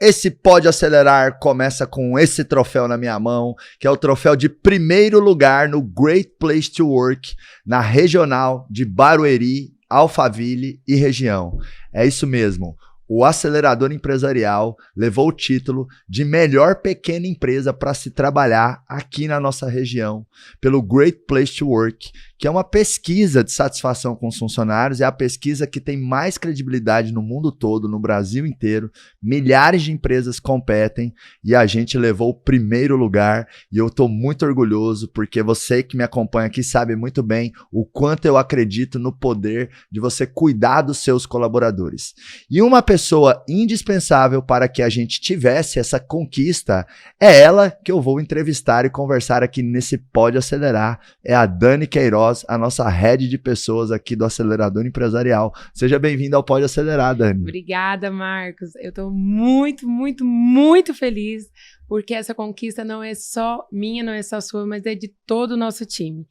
Esse Pode Acelerar começa com esse troféu na minha mão, que é o troféu de primeiro lugar no Great Place to Work, na regional de Barueri, Alphaville e região. É isso mesmo. O Acelerador Empresarial levou o título de melhor pequena empresa para se trabalhar aqui na nossa região, pelo Great Place to Work, que é uma pesquisa de satisfação com os funcionários, é a pesquisa que tem mais credibilidade no mundo todo, no Brasil inteiro. Milhares de empresas competem e a gente levou o primeiro lugar e eu estou muito orgulhoso porque você que me acompanha aqui sabe muito bem o quanto eu acredito no poder de você cuidar dos seus colaboradores. E uma pessoa indispensável para que a gente tivesse essa conquista é ela que eu vou entrevistar e conversar aqui nesse Pode Acelerar, é a Dani Queiroz, a nossa head de pessoas aqui do Acelerador Empresarial. Seja bem-vinda ao Pode Acelerar, Dani. Obrigada, Marcos. Eu estou muito feliz, porque essa conquista não é só minha, não é só sua, mas é de todo o nosso time.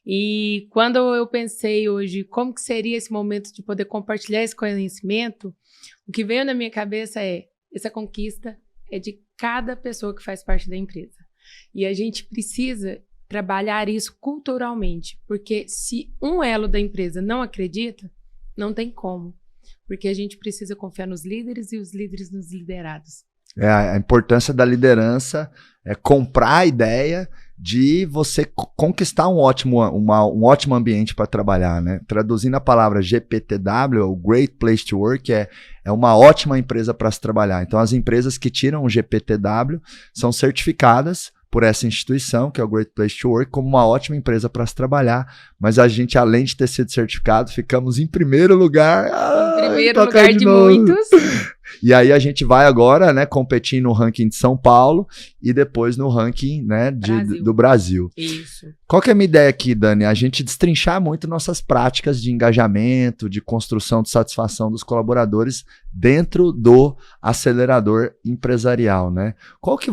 E quando eu pensei hoje como que seria esse momento de poder compartilhar esse conhecimento, o que veio na minha cabeça é, essa conquista é de cada pessoa que faz parte da empresa. E a gente precisa trabalhar isso culturalmente, porque se um elo da empresa não acredita, não tem como, porque a gente precisa confiar nos líderes e os líderes nos liderados. A importância da liderança é comprar a ideia de você conquistar um ótimo ambiente para trabalhar, né? Traduzindo a palavra GPTW, o Great Place to Work, é uma ótima empresa para se trabalhar. Então, as empresas que tiram o GPTW são certificadas por essa instituição, que é o Great Place to Work, como uma ótima empresa para se trabalhar, mas a gente, além de ter sido certificado, ficamos em primeiro lugar. Em primeiro lugar de muitos. E aí a gente vai agora, né, competir no ranking de São Paulo e depois no ranking, né, do Brasil. Isso. Qual que é a minha ideia aqui, Dani? A gente destrinchar muito nossas práticas de engajamento, de construção de satisfação dos colaboradores dentro do acelerador empresarial, né? Que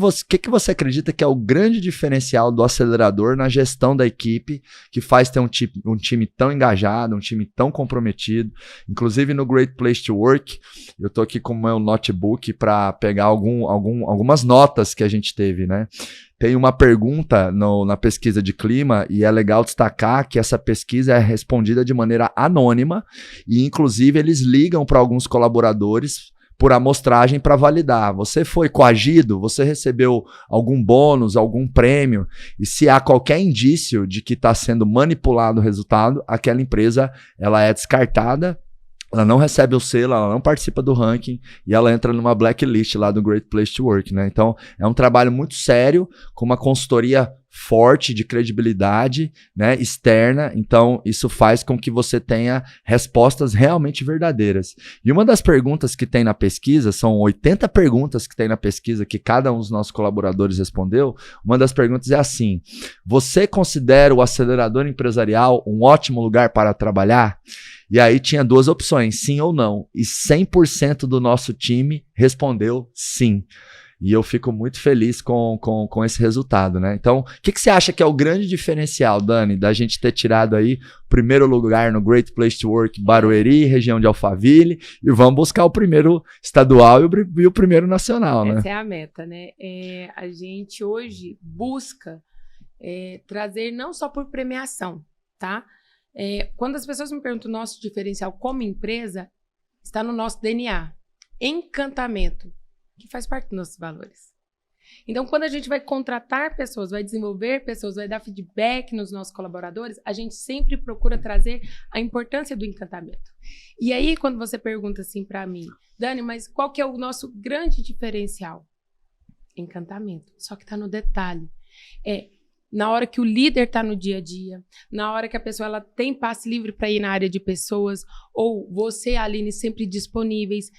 você acredita que é o grande diferencial do acelerador na gestão da equipe, que faz ter um time tão engajado, um time tão comprometido? Inclusive no Great Place to Work, eu tô aqui com o meu notebook para pegar algumas notas que a gente teve, né? Tem uma pergunta na pesquisa de clima e é legal destacar que essa pesquisa é respondida de maneira anônima e, inclusive, eles ligam para alguns colaboradores por amostragem para validar. Você foi coagido? Você recebeu algum bônus, algum prêmio? E se há qualquer indício de que está sendo manipulado o resultado, aquela empresa ela é descartada. Ela não recebe o selo, ela não participa do ranking e ela entra numa blacklist lá do Great Place to Work, né? Então, é um trabalho muito sério, com uma consultoria forte de credibilidade, né, externa. Então, isso faz com que você tenha respostas realmente verdadeiras. E uma das perguntas que tem na pesquisa, são 80 perguntas que tem na pesquisa que cada um dos nossos colaboradores respondeu. Uma das perguntas é assim: você considera o acelerador empresarial um ótimo lugar para trabalhar? E aí tinha duas opções, sim ou não. E 100% do nosso time respondeu sim. E eu fico muito feliz com esse resultado, né? Então, o que você acha que é o grande diferencial, Dani, da gente ter tirado aí o primeiro lugar no Great Place to Work Barueri, região de Alphaville, e vamos buscar o primeiro estadual e o primeiro nacional, né? Essa é a meta, né? A gente hoje busca trazer não só por premiação, tá? Quando as pessoas me perguntam o nosso diferencial como empresa, está no nosso DNA. Encantamento, que faz parte dos nossos valores. Então, quando a gente vai contratar pessoas, vai desenvolver pessoas, vai dar feedback nos nossos colaboradores, a gente sempre procura trazer a importância do encantamento. E aí, quando você pergunta assim para mim, Dani, mas qual que é o nosso grande diferencial? Encantamento. Só que está no detalhe. Na hora que o líder está no dia a dia, na hora que a pessoa ela tem passe livre para ir na área de pessoas, ou você, Aline, sempre disponíveis.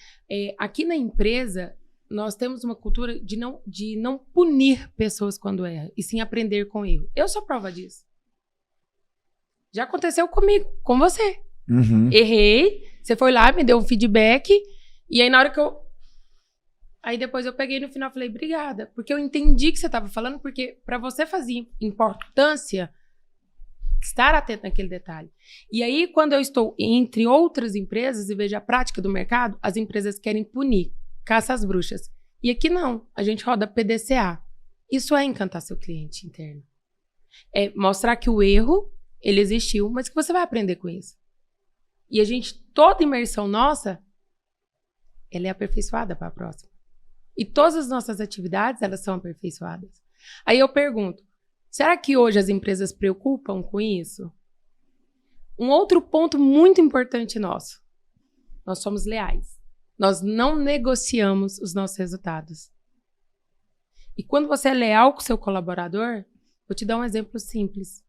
Aqui na empresa, nós temos uma cultura de não punir pessoas quando erram, e sim aprender com erro. Eu sou prova disso. Já aconteceu comigo, com você. Uhum. Errei, você foi lá, me deu um feedback, e aí na hora que Aí depois eu peguei no final e falei, obrigada, porque eu entendi que você estava falando, porque para você fazia importância estar atento naquele detalhe. E aí, quando eu estou entre outras empresas e vejo a prática do mercado, as empresas querem punir, caça às bruxas. E aqui não, a gente roda PDCA. Isso é encantar seu cliente interno. É mostrar que o erro, ele existiu, mas que você vai aprender com isso. E a gente, toda imersão nossa, ela é aperfeiçoada para a próxima. E todas as nossas atividades, elas são aperfeiçoadas. Aí eu pergunto, será que hoje as empresas se preocupam com isso? Um outro ponto muito importante nosso. Nós somos leais. Nós não negociamos os nossos resultados. E quando você é leal com o seu colaborador, vou te dar um exemplo simples.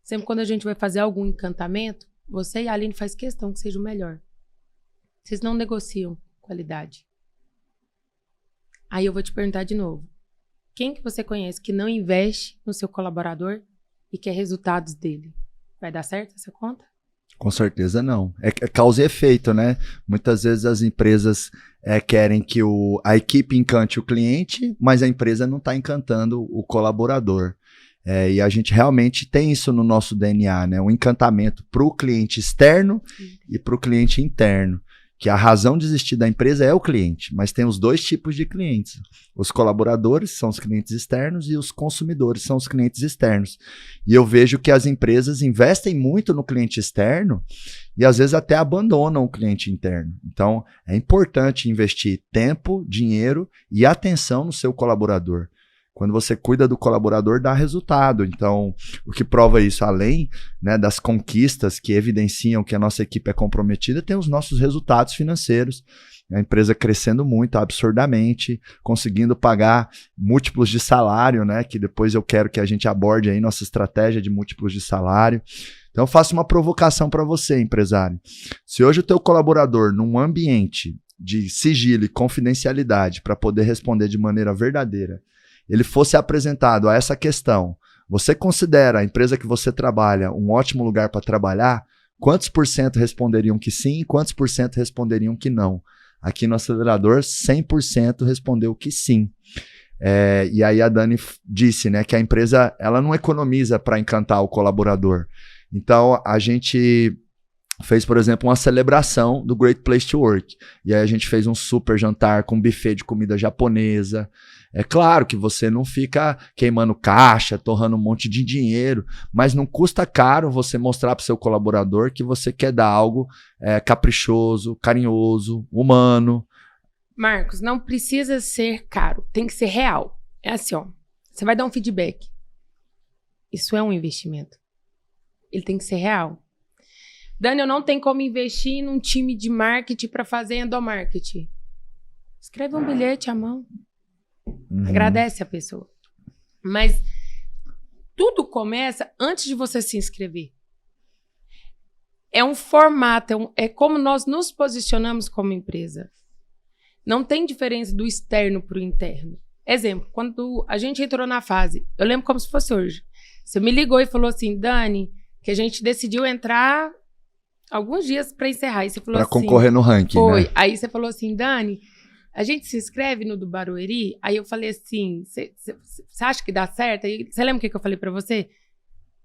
Sempre quando a gente vai fazer algum encantamento, você e a Aline faz questão que seja o melhor. Vocês não negociam qualidade. Aí eu vou te perguntar de novo. Quem que você conhece que não investe no seu colaborador e quer resultados dele? Vai dar certo essa conta? Com certeza não. É causa e efeito, né? Muitas vezes as empresas querem que a equipe encante o cliente, mas a empresa não está encantando o colaborador. E a gente realmente tem isso no nosso DNA, né? Um encantamento para o cliente externo e para o cliente interno. Que a razão de existir da empresa é o cliente, mas tem os dois tipos de clientes. Os colaboradores são os clientes externos e os consumidores são os clientes externos. E eu vejo que as empresas investem muito no cliente externo e às vezes até abandonam o cliente interno. Então, é importante investir tempo, dinheiro e atenção no seu colaborador. Quando você cuida do colaborador, dá resultado. Então, o que prova isso, além, né, das conquistas que evidenciam que a nossa equipe é comprometida, tem os nossos resultados financeiros. A empresa crescendo muito, absurdamente, conseguindo pagar múltiplos de salário, né, que depois eu quero que a gente aborde aí nossa estratégia de múltiplos de salário. Então, eu faço uma provocação para você, empresário. Se hoje o teu colaborador, num ambiente de sigilo e confidencialidade, para poder responder de maneira verdadeira, ele fosse apresentado a essa questão, você considera a empresa que você trabalha um ótimo lugar para trabalhar? Quantos por cento responderiam que sim e quantos por cento responderiam que não? Aqui no acelerador, 100% respondeu que sim. E aí a Dani disse, né, que a empresa ela não economiza para encantar o colaborador. Então, a gente fez, por exemplo, uma celebração do Great Place to Work. E aí a gente fez um super jantar com buffet de comida japonesa. É claro que você não fica queimando caixa, torrando um monte de dinheiro, mas não custa caro você mostrar para o seu colaborador que você quer dar algo caprichoso, carinhoso, humano. Marcos, não precisa ser caro, tem que ser real. É assim, ó, você vai dar um feedback. Isso é um investimento. Ele tem que ser real. Dani, eu não tenho como investir num time de marketing para fazer endomarketing. Escreve um bilhete à mão. Agradece a pessoa. Mas tudo começa antes de você se inscrever. É um formato, é como nós nos posicionamos como empresa. Não tem diferença do externo para o interno. Exemplo, quando a gente entrou na fase, eu lembro como se fosse hoje. Você me ligou e falou assim, Dani, que a gente decidiu entrar alguns dias para encerrar. E você falou assim, concorrer no ranking, foi. Né? Aí você falou assim, Dani, a gente se inscreve no do Barueri? Aí eu falei assim, você acha que dá certo? Aí, você lembra o que eu falei para você?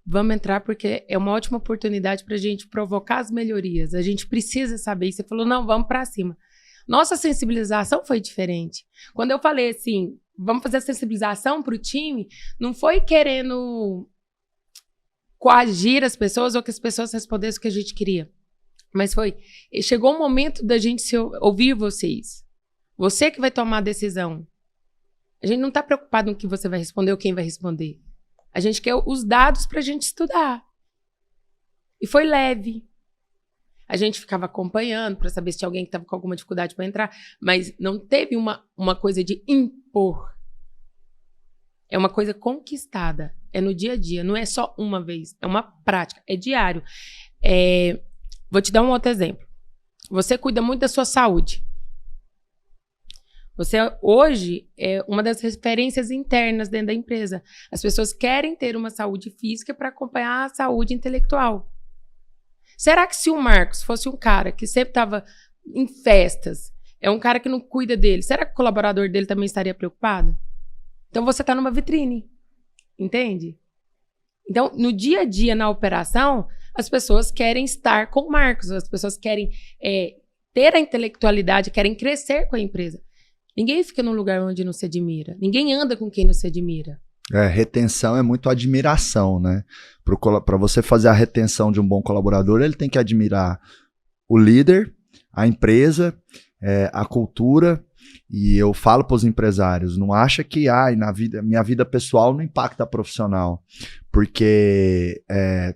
Vamos entrar porque é uma ótima oportunidade para a gente provocar as melhorias. A gente precisa saber. E você falou, não, vamos para cima. Nossa sensibilização foi diferente. Quando eu falei assim, vamos fazer a sensibilização para o time, não foi querendo coagir as pessoas ou que as pessoas respondessem o que a gente queria. Mas chegou o momento da gente ouvir vocês. Você que vai tomar a decisão. A gente não está preocupado no que você vai responder ou quem vai responder. A gente quer os dados para a gente estudar. E foi leve. A gente ficava acompanhando para saber se tinha alguém que estava com alguma dificuldade para entrar, mas não teve uma coisa de impor. É uma coisa conquistada. É no dia a dia, não é só uma vez. É uma prática, é diário. Vou te dar um outro exemplo. Você cuida muito da sua saúde. Você hoje é uma das referências internas dentro da empresa. As pessoas querem ter uma saúde física para acompanhar a saúde intelectual. Será que se o Marcos fosse um cara que sempre estava em festas, é um cara que não cuida dele, será que o colaborador dele também estaria preocupado? Então você está numa vitrine, entende? Então, no dia a dia, na operação, as pessoas querem estar com o Marcos, as pessoas querem ter a intelectualidade, querem crescer com a empresa. Ninguém fica num lugar onde não se admira. Ninguém anda com quem não se admira. Retenção é muito admiração, né? Para você fazer a retenção de um bom colaborador, ele tem que admirar o líder, a empresa, a cultura. E eu falo para os empresários, não acha que minha vida pessoal não impacta a profissional, porque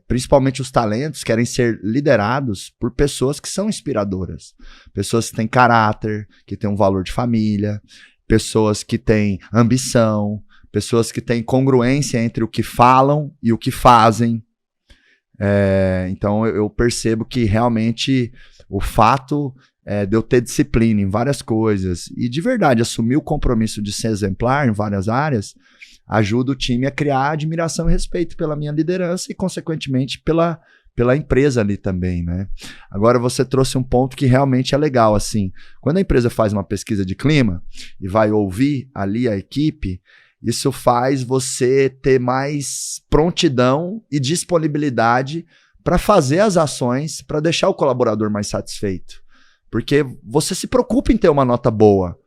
principalmente os talentos querem ser liderados por pessoas que são inspiradoras, pessoas que têm caráter, que têm um valor de família, pessoas que têm ambição, pessoas que têm congruência entre o que falam e o que fazem. Então eu percebo que realmente o fato de eu ter disciplina em várias coisas e de verdade assumir o compromisso de ser exemplar em várias áreas ajuda o time a criar admiração e respeito pela minha liderança e consequentemente pela empresa ali também, né? Agora você trouxe um ponto que realmente é legal, assim, quando a empresa faz uma pesquisa de clima e vai ouvir ali a equipe, isso faz você ter mais prontidão e disponibilidade para fazer as ações para deixar o colaborador mais satisfeito. Porque você se preocupa em ter uma nota boa.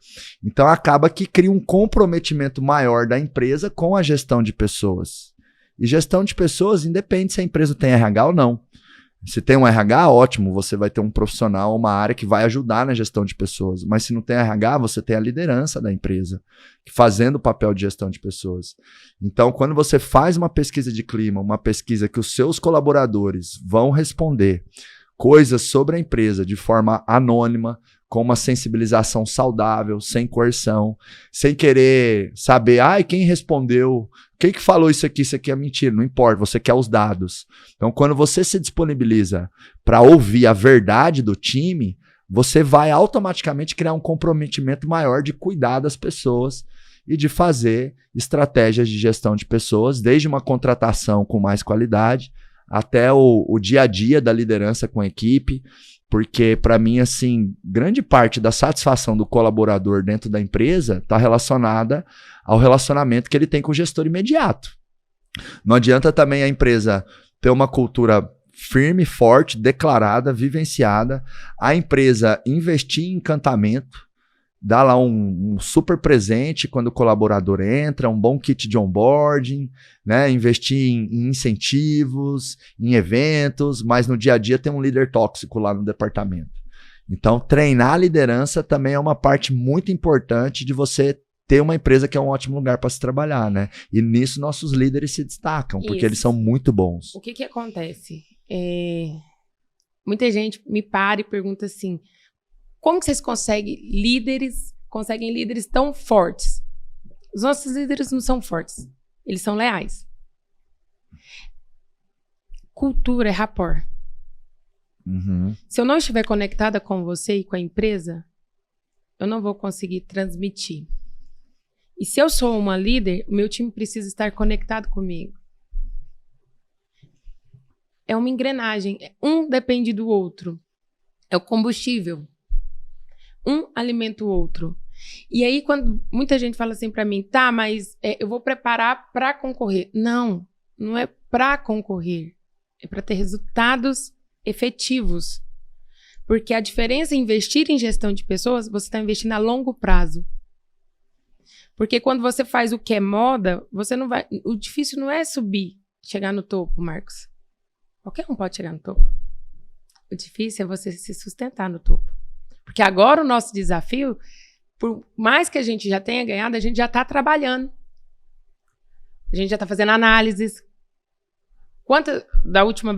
Então acaba que cria um comprometimento maior da empresa com a gestão de pessoas. E gestão de pessoas independe se a empresa tem RH ou não. Se tem um RH, ótimo, você vai ter um profissional, uma área que vai ajudar na gestão de pessoas. Mas se não tem RH, você tem a liderança da empresa, fazendo o papel de gestão de pessoas. Então, quando você faz uma pesquisa de clima, uma pesquisa que os seus colaboradores vão responder coisas sobre a empresa de forma anônima, com uma sensibilização saudável, sem coerção, sem querer saber, quem respondeu, quem que falou isso aqui é mentira, não importa, você quer os dados. Então, quando você se disponibiliza para ouvir a verdade do time, você vai automaticamente criar um comprometimento maior de cuidar das pessoas e de fazer estratégias de gestão de pessoas, desde uma contratação com mais qualidade, até o dia a dia da liderança com a equipe, porque para mim, assim, grande parte da satisfação do colaborador dentro da empresa está relacionada ao relacionamento que ele tem com o gestor imediato. Não adianta também a empresa ter uma cultura firme, forte, declarada, vivenciada, a empresa investir em encantamento, dar lá um super presente quando o colaborador entra, um bom kit de onboarding, né? Investir em incentivos, em eventos, mas no dia a dia tem um líder tóxico lá no departamento. Então, treinar a liderança também é uma parte muito importante de você ter uma empresa que é um ótimo lugar para se trabalhar, né? E nisso nossos líderes se destacam, porque eles são muito bons. O que acontece? Muita gente me para e pergunta assim, como que vocês conseguem líderes tão fortes? Os nossos líderes não são fortes. Eles são leais. Cultura é rapport. Uhum. Se eu não estiver conectada com você e com a empresa, eu não vou conseguir transmitir. E se eu sou uma líder, o meu time precisa estar conectado comigo. É uma engrenagem. Um depende do outro. É o combustível. Um alimenta o outro. E aí, quando muita gente fala assim pra mim, tá, mas eu vou preparar pra concorrer. Não, não é pra concorrer. É pra ter resultados efetivos. Porque a diferença em investir em gestão de pessoas, você está investindo a longo prazo. Porque quando você faz o que é moda, você não vai... O difícil não é subir, chegar no topo, Marcos. Qualquer um pode chegar no topo. O difícil é você se sustentar no topo. Porque agora o nosso desafio, por mais que a gente já tenha ganhado, a gente já está trabalhando. A gente já está fazendo análises. Da última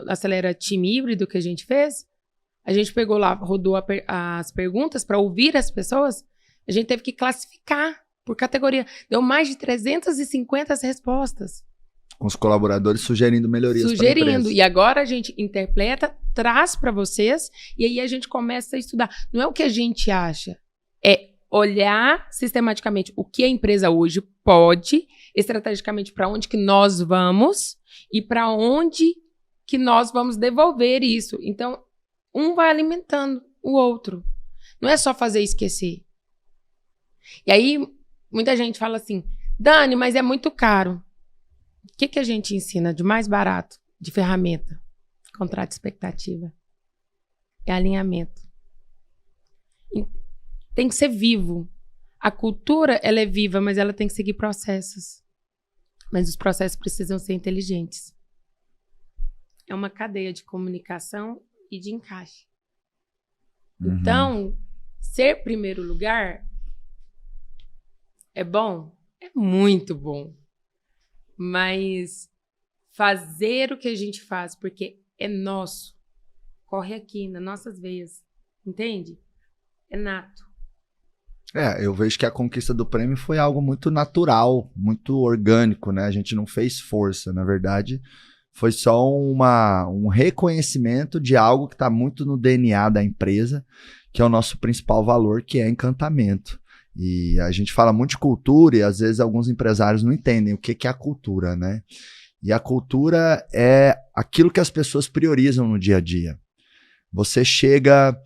Acelera Time Híbrido que a gente fez, a gente pegou lá, rodou as perguntas para ouvir as pessoas, a gente teve que classificar por categoria. Deu mais de 350 respostas. Com os colaboradores sugerindo melhorias para a empresa. E agora a gente interpreta, traz para vocês, e aí a gente começa a estudar. Não é o que a gente acha, é olhar sistematicamente o que a empresa hoje pode, estrategicamente para onde que nós vamos e para onde que nós vamos devolver isso. Então, um vai alimentando o outro. Não é só fazer e esquecer. E aí, muita gente fala assim, Dani, mas é muito caro. O que a gente ensina de mais barato, de ferramenta? Contrato de expectativa. É alinhamento. Tem que ser vivo. A cultura, ela é viva, mas ela tem que seguir processos. Mas os processos precisam ser inteligentes. É uma cadeia de comunicação e de encaixe. Então, ser primeiro lugar é bom? É muito bom. Mas fazer o que a gente faz, porque é nosso, corre aqui nas nossas veias, entende? É nato. Eu vejo que a conquista do prêmio foi algo muito natural, muito orgânico, né? A gente não fez força, na verdade, foi só um reconhecimento de algo que está muito no DNA da empresa, que é o nosso principal valor, que é encantamento. E a gente fala muito de cultura e às vezes alguns empresários não entendem o que é a cultura, né? E a cultura é aquilo que as pessoas priorizam no dia a dia. Você chega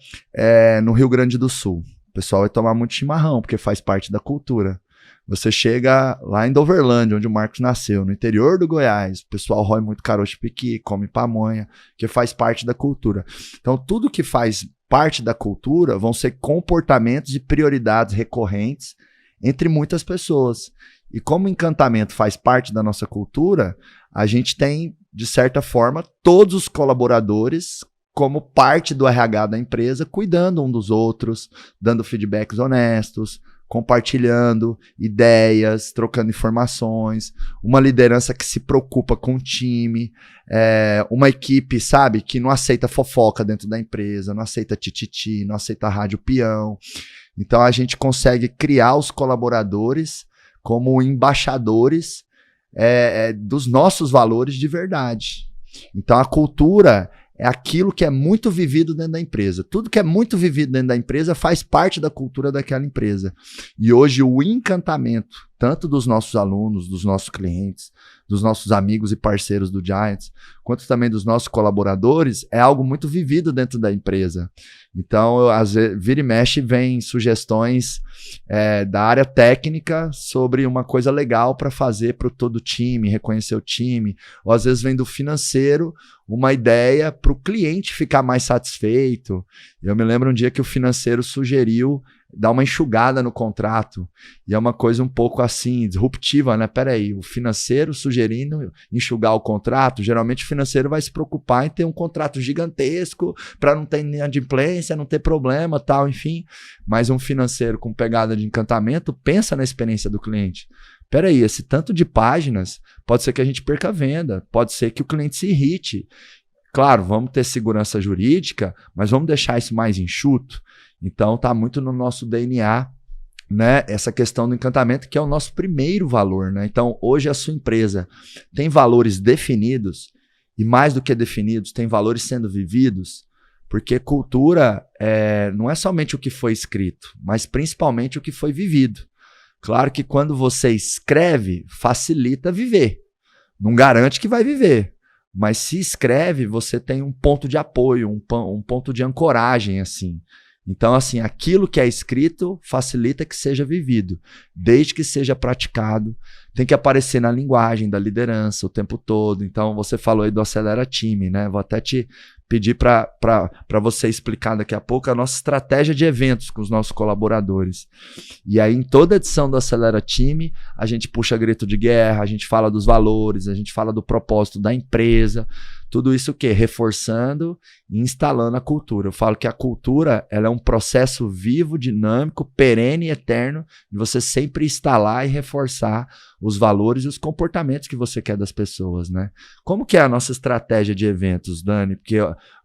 no Rio Grande do Sul, o pessoal vai tomar muito chimarrão, porque faz parte da cultura. Você chega lá em Doverlândia, onde o Marcos nasceu, no interior do Goiás, o pessoal rói muito caroço de piqui, come pamonha, que faz parte da cultura. Então, tudo que faz parte da cultura vão ser comportamentos e prioridades recorrentes entre muitas pessoas. E como o encantamento faz parte da nossa cultura, a gente tem, de certa forma, todos os colaboradores como parte do RH da empresa, cuidando um dos outros, dando feedbacks honestos, compartilhando ideias, trocando informações, uma liderança que se preocupa com o time, uma equipe, sabe, que não aceita fofoca dentro da empresa, não aceita tititi, não aceita rádio peão. Então a gente consegue criar os colaboradores como embaixadores dos nossos valores de verdade. Então a cultura é aquilo que é muito vivido dentro da empresa. Tudo que é muito vivido dentro da empresa faz parte da cultura daquela empresa. E hoje o encantamento, tanto dos nossos alunos, dos nossos clientes, dos nossos amigos e parceiros do Giants, quanto também dos nossos colaboradores, é algo muito vivido dentro da empresa. Então, às vezes, vira e mexe, vem sugestões da área técnica sobre uma coisa legal para fazer para todo o time, reconhecer o time. Ou às vezes vem do financeiro uma ideia para o cliente ficar mais satisfeito. Eu me lembro um dia que o financeiro sugeriu dar uma enxugada no contrato. E é uma coisa um pouco assim, disruptiva, né? Peraí, o financeiro sugerindo enxugar o contrato, geralmente o financeiro vai se preocupar em ter um contrato gigantesco para não ter inadimplência, não ter problema, tal, enfim. Mas um financeiro com pegada de encantamento pensa na experiência do cliente. Peraí, esse tanto de páginas, pode ser que a gente perca a venda, pode ser que o cliente se irrite. Claro, vamos ter segurança jurídica, mas vamos deixar isso mais enxuto. Então, está muito no nosso DNA, né, essa questão do encantamento, que é o nosso primeiro valor, né? Então, hoje a sua empresa tem valores definidos, e mais do que definidos, tem valores sendo vividos, porque cultura não é somente o que foi escrito, mas principalmente o que foi vivido. Claro que quando você escreve, facilita viver. Não garante que vai viver. Mas se escreve, você tem um ponto de apoio, um ponto de ancoragem, assim. Então, assim, aquilo que é escrito facilita que seja vivido, desde que seja praticado. Tem que aparecer na linguagem da liderança o tempo todo. Então, você falou aí do Acelera Time, né? Vou até te pedir para você explicar daqui a pouco a nossa estratégia de eventos com os nossos colaboradores. E aí, em toda edição do Acelera Time, a gente puxa grito de guerra, a gente fala dos valores, a gente fala do propósito da empresa. Tudo isso o quê? Reforçando e instalando a cultura. Eu falo que a cultura ela é um processo vivo, dinâmico, perene e eterno, de você sempre instalar e reforçar os valores e os comportamentos que você quer das pessoas, né? Como que é a nossa estratégia de eventos, Dani? Porque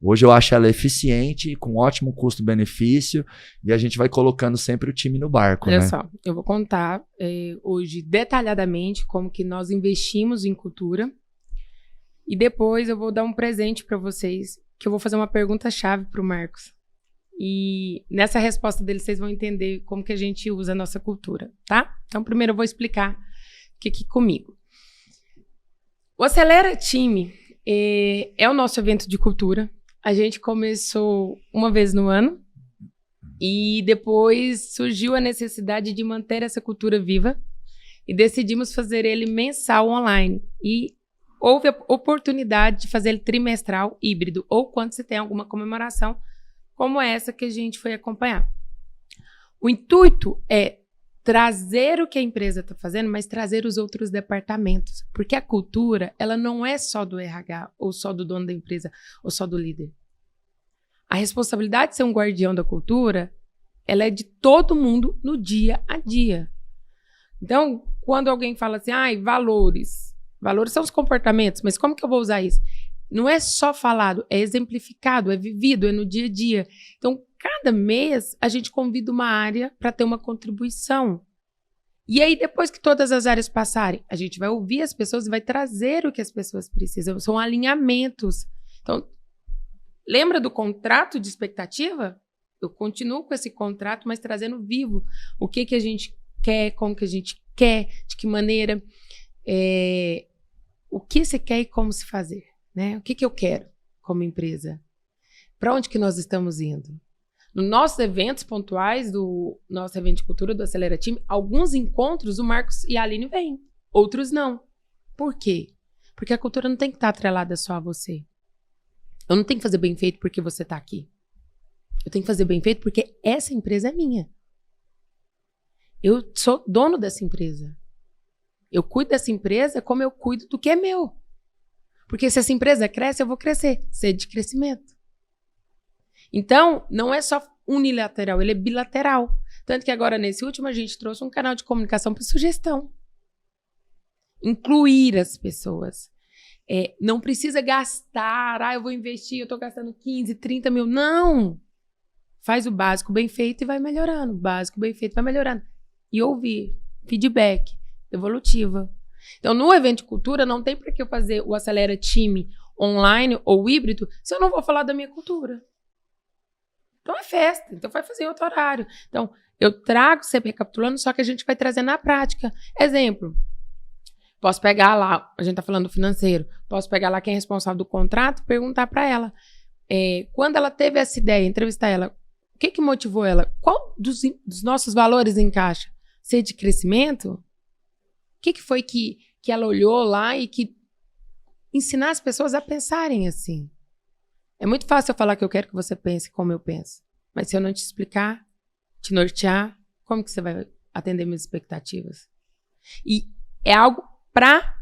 hoje eu acho ela eficiente, com ótimo custo-benefício, e a gente vai colocando sempre o time no barco, Olha né? só, eu vou contar hoje detalhadamente como que nós investimos em cultura, e depois eu vou dar um presente para vocês, que eu vou fazer uma pergunta-chave para o Marcos. E nessa resposta dele, vocês vão entender como que a gente usa a nossa cultura, tá? Então, primeiro eu vou explicar aqui comigo. O Acelera Time é o nosso evento de cultura. A gente começou uma vez no ano e depois surgiu a necessidade de manter essa cultura viva e decidimos fazer ele mensal online. E houve a oportunidade de fazer ele trimestral híbrido ou quando você tem alguma comemoração como essa que a gente foi acompanhar. O intuito é trazer o que a empresa está fazendo, mas trazer os outros departamentos. Porque a cultura, ela não é só do RH, ou só do dono da empresa, ou só do líder. A responsabilidade de ser um guardião da cultura, ela é de todo mundo no dia a dia. Então, quando alguém fala assim, valores. Valores são os comportamentos, mas como que eu vou usar isso? Não é só falado, é exemplificado, é vivido, é no dia a dia. Então, cada mês, a gente convida uma área para ter uma contribuição. E aí, depois que todas as áreas passarem, a gente vai ouvir as pessoas e vai trazer o que as pessoas precisam. São alinhamentos. Então, lembra do contrato de expectativa? Eu continuo com esse contrato, mas trazendo vivo o que a gente quer, como que a gente quer, de que maneira, o que você quer e como se fazer. Né? O que eu quero como empresa? Para onde que nós estamos indo? Nos nossos eventos pontuais, do nosso evento de cultura do Acelera Time, alguns encontros o Marcos e a Aline vêm, outros não. Por quê? Porque a cultura não tem que estar atrelada só a você. Eu não tenho que fazer bem feito porque você está aqui. Eu tenho que fazer bem feito porque essa empresa é minha. Eu sou dono dessa empresa. Eu cuido dessa empresa como eu cuido do que é meu. Porque se essa empresa cresce, eu vou crescer. Sede de crescimento. Então, não é só unilateral, ele é bilateral. Tanto que agora, nesse último, a gente trouxe um canal de comunicação para sugestão. Incluir as pessoas. Não precisa gastar, eu vou investir, eu estou gastando 15, 30 mil. Não! Faz o básico bem feito e vai melhorando. O básico bem feito vai melhorando. E ouvir. Feedback. Devolutiva. Então, no evento de cultura, não tem para que eu fazer o Acelera Time online ou híbrido se eu não vou falar da minha cultura. Então, é festa. Então, vai fazer em outro horário. Então, eu trago sempre recapitulando, só que a gente vai trazer na prática. Exemplo. Posso pegar lá, a gente está falando do financeiro, posso pegar lá quem é responsável do contrato, perguntar para ela. Quando ela teve essa ideia, entrevistar ela, o que motivou ela? Qual dos nossos valores encaixa? Ser de crescimento? O que foi que ela olhou lá e que ensinar as pessoas a pensarem assim? É muito fácil eu falar que eu quero que você pense como eu penso. Mas se eu não te explicar, te nortear, como que você vai atender minhas expectativas? E é algo para.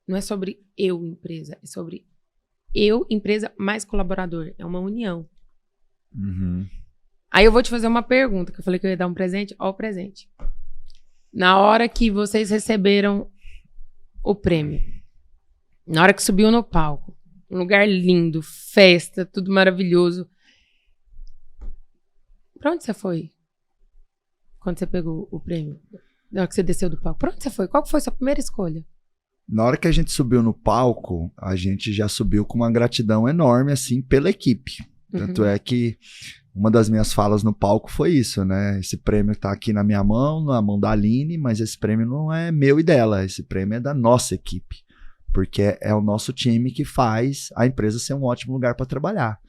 Não é sobre eu, empresa. É sobre eu, empresa, mais colaborador. É uma união. Uhum. Aí eu vou te fazer uma pergunta, que eu falei que eu ia dar um presente. Ó o presente. Na hora que vocês receberam o prêmio, na hora que subiu no palco, um lugar lindo, festa, tudo maravilhoso. Pra onde você foi? Quando você pegou o prêmio? Na hora que você desceu do palco. Pra onde você foi? Qual foi a sua primeira escolha? Na hora que a gente subiu no palco, a gente já subiu com uma gratidão enorme, assim, pela equipe. Tanto é que uma das minhas falas no palco foi isso, né? Esse prêmio tá aqui na minha mão, na mão da Aline, mas esse prêmio não é meu e dela, esse prêmio é da nossa equipe. Porque é o nosso time que faz a empresa ser um ótimo lugar para trabalhar.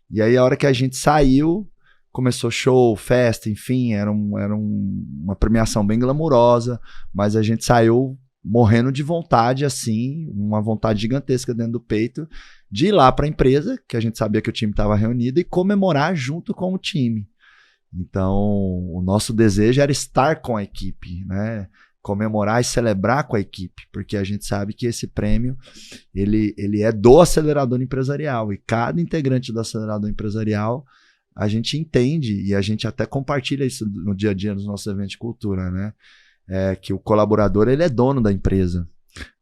E aí, a hora que a gente saiu, começou show, festa, enfim, era uma premiação bem glamurosa, mas a gente saiu morrendo de vontade, assim, uma vontade gigantesca dentro do peito, de ir lá para a empresa, que a gente sabia que o time estava reunido, e comemorar junto com o time. Então, o nosso desejo era estar com a equipe, né? Comemorar e celebrar com a equipe, porque a gente sabe que esse prêmio, ele é do acelerador empresarial, e cada integrante do acelerador empresarial, a gente entende, e a gente até compartilha isso no dia a dia nos nossos eventos de cultura, né? Que o colaborador, ele é dono da empresa,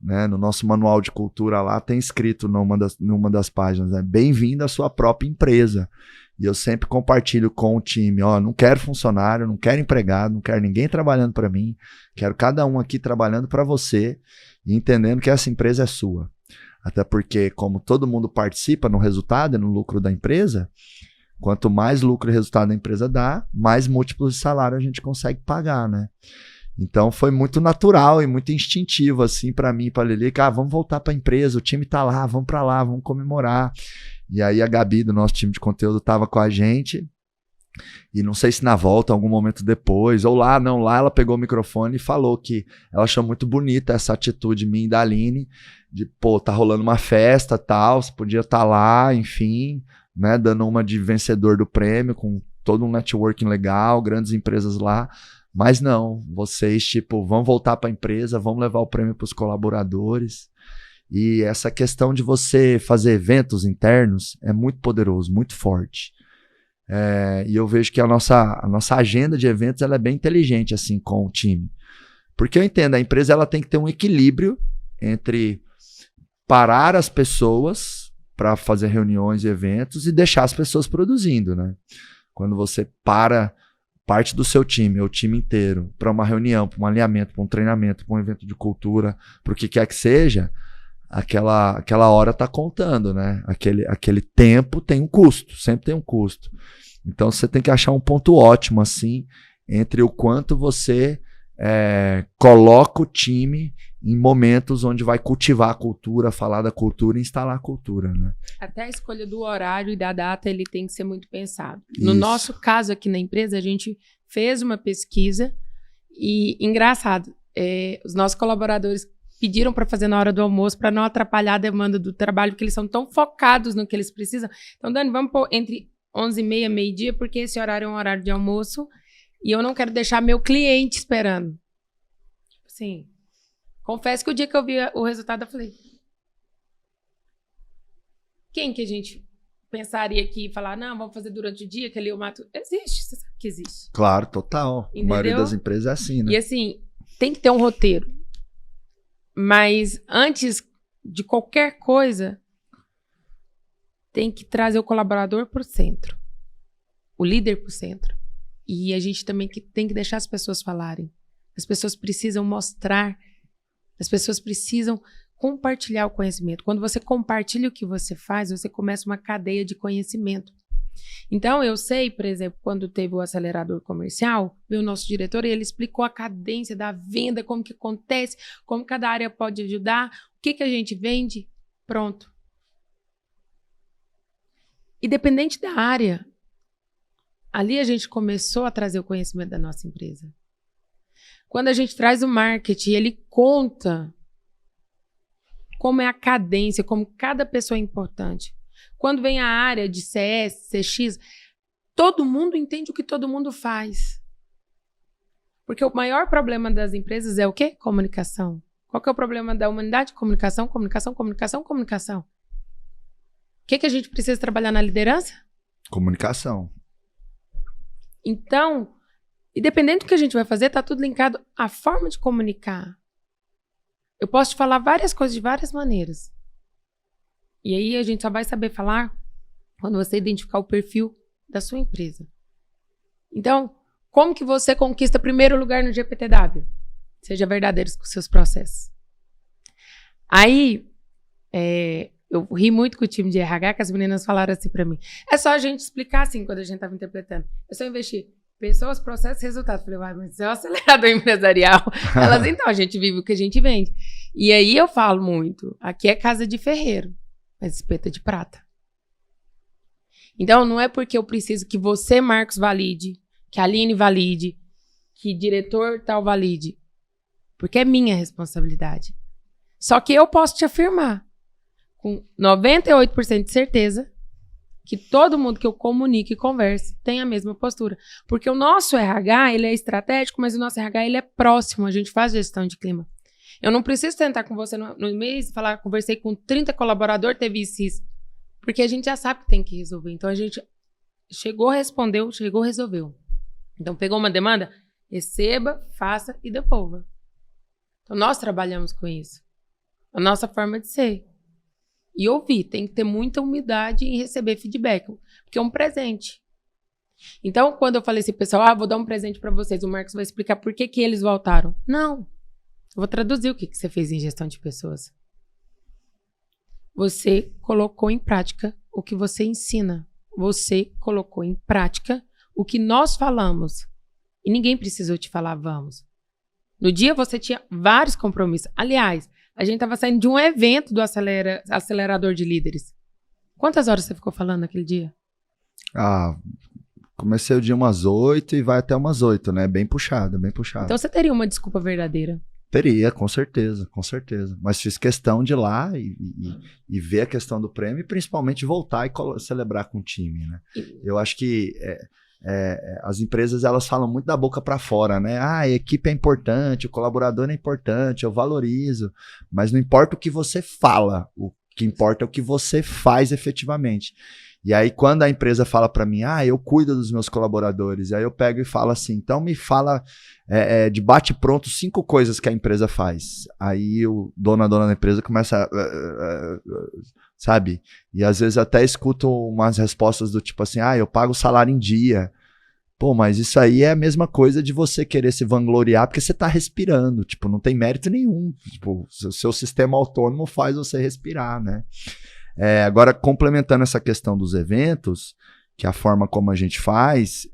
né? No nosso manual de cultura lá tem escrito numa das páginas, né? Bem-vindo à sua própria empresa. E eu sempre compartilho com o time, não quero funcionário, não quero empregado, não quero ninguém trabalhando para mim, quero cada um aqui trabalhando para você e entendendo que essa empresa é sua. Até porque, como todo mundo participa no resultado e no lucro da empresa, quanto mais lucro e resultado da empresa dá, mais múltiplos de salário a gente consegue pagar, né? Então foi muito natural e muito instintivo assim para mim e para a Lili, que vamos voltar para a empresa, o time tá lá, vamos para lá, vamos comemorar. E aí a Gabi do nosso time de conteúdo estava com a gente, e não sei se na volta, algum momento depois, ou lá ela pegou o microfone e falou que ela achou muito bonita essa atitude minha e da Aline, de tá rolando uma festa tal, você podia estar lá, enfim, né, dando uma de vencedor do prêmio, com todo um networking legal, grandes empresas lá, mas não, vocês, tipo, vão voltar para a empresa, vão levar o prêmio para os colaboradores. E essa questão de você fazer eventos internos é muito poderoso, muito forte. E eu vejo que a nossa agenda de eventos ela é bem inteligente assim com o time. Porque eu entendo, a empresa ela tem que ter um equilíbrio entre parar as pessoas para fazer reuniões e eventos e deixar as pessoas produzindo, né? Quando você para parte do seu time, ou o time inteiro, para uma reunião, para um alinhamento, para um treinamento, para um evento de cultura, para o que quer que seja, aquela hora está contando, né? Aquele tempo tem um custo, sempre tem um custo. Então você tem que achar um ponto ótimo assim entre o quanto você coloca o time em momentos onde vai cultivar a cultura, falar da cultura e instalar a cultura, né? Até a escolha do horário e da data, ele tem que ser muito pensado. No nosso caso aqui na empresa, a gente fez uma pesquisa e, engraçado, os nossos colaboradores pediram para fazer na hora do almoço para não atrapalhar a demanda do trabalho, porque eles são tão focados no que eles precisam. Então, Dani, vamos pôr entre 11h30 e meio-dia, porque esse horário é um horário de almoço e eu não quero deixar meu cliente esperando. Assim, confesso que o dia que eu vi o resultado, eu falei, quem que a gente pensaria aqui e falar, não, vamos fazer durante o dia, que ali eu mato? Existe, você sabe que existe. Claro, total. Entendeu? A maioria das empresas é assim, né? E assim, tem que ter um roteiro. Mas antes de qualquer coisa, tem que trazer o colaborador para o centro. O líder para o centro. E a gente também tem que deixar as pessoas falarem. As pessoas precisam mostrar. As pessoas precisam compartilhar o conhecimento. Quando você compartilha o que você faz, você começa uma cadeia de conhecimento. Então, eu sei, por exemplo, quando teve o acelerador comercial, veio o nosso diretor e ele explicou a cadência da venda, como que acontece, como cada área pode ajudar, o que a gente vende, pronto. Independente da área, ali a gente começou a trazer o conhecimento da nossa empresa. Quando a gente traz o marketing, ele conta como é a cadência, como cada pessoa é importante. Quando vem a área de CS, CX, todo mundo entende o que todo mundo faz. Porque o maior problema das empresas é o quê? Comunicação. Qual que é o problema da humanidade? Comunicação, comunicação, comunicação, comunicação. O que a gente precisa trabalhar na liderança? Comunicação. Então, independente do que a gente vai fazer, está tudo linkado à forma de comunicar. Eu posso te falar várias coisas de várias maneiras. E aí a gente só vai saber falar quando você identificar o perfil da sua empresa. Então, como que você conquista primeiro lugar no GPTW? Seja verdadeiro com seus processos. Aí, eu ri muito com o time de RH, que as meninas falaram assim pra mim. É só a gente explicar assim, quando a gente tava interpretando. Eu só investir pessoas, processos, resultados. Falei, mas isso é um acelerador empresarial. Elas, então, a gente vive o que a gente vende. E aí eu falo muito, aqui é casa de ferreiro, mas espeta de prata. Então, não é porque eu preciso que você, Marcos, valide, que a Aline valide, que diretor tal valide. Porque é minha responsabilidade. Só que eu posso te afirmar, com 98% de certeza, que todo mundo que eu comunique e converse tem a mesma postura. Porque o nosso RH, ele é estratégico, mas o nosso RH, ele é próximo. A gente faz gestão de clima. Eu não preciso sentar com você no mês e falar, conversei com 30 colaboradores, teve isso. Porque a gente já sabe que tem que resolver. Então, a gente chegou, respondeu, chegou, resolveu. Então, pegou uma demanda, receba, faça e devolva. Então, nós trabalhamos com isso. A nossa forma de ser. E ouvir, tem que ter muita humildade em receber feedback, porque é um presente. Então, quando eu falei assim, pessoal, vou dar um presente para vocês, o Marcos vai explicar por que eles voltaram. Não. Eu vou traduzir o que você fez em gestão de pessoas. Você colocou em prática o que você ensina. Você colocou em prática o que nós falamos. E ninguém precisou te falar, vamos. No dia você tinha vários compromissos. Aliás, a gente estava saindo de um evento do acelerador de líderes. Quantas horas você ficou falando naquele dia? Comecei o dia umas 8 e vai até umas 8, né? Bem puxado, bem puxado. Então você teria uma desculpa verdadeira? Teria, com certeza, com certeza. Mas fiz questão de ir lá e ver a questão do prêmio e principalmente voltar e celebrar com o time, né? Eu acho que as empresas elas falam muito da boca para fora, né? A equipe é importante, o colaborador é importante, eu valorizo, mas não importa o que você fala, o que importa é o que você faz efetivamente. E aí quando a empresa fala para mim, eu cuido dos meus colaboradores, aí eu pego e falo assim, então me fala de bate pronto 5 coisas que a empresa faz. Aí o dona da empresa começa sabe? E às vezes até escuto umas respostas do tipo assim, eu pago o salário em dia. Pô, mas isso aí é a mesma coisa de você querer se vangloriar porque você tá respirando, tipo, não tem mérito nenhum. Tipo, o seu sistema autônomo faz você respirar, né? Agora, complementando essa questão dos eventos, que é a forma como a gente faz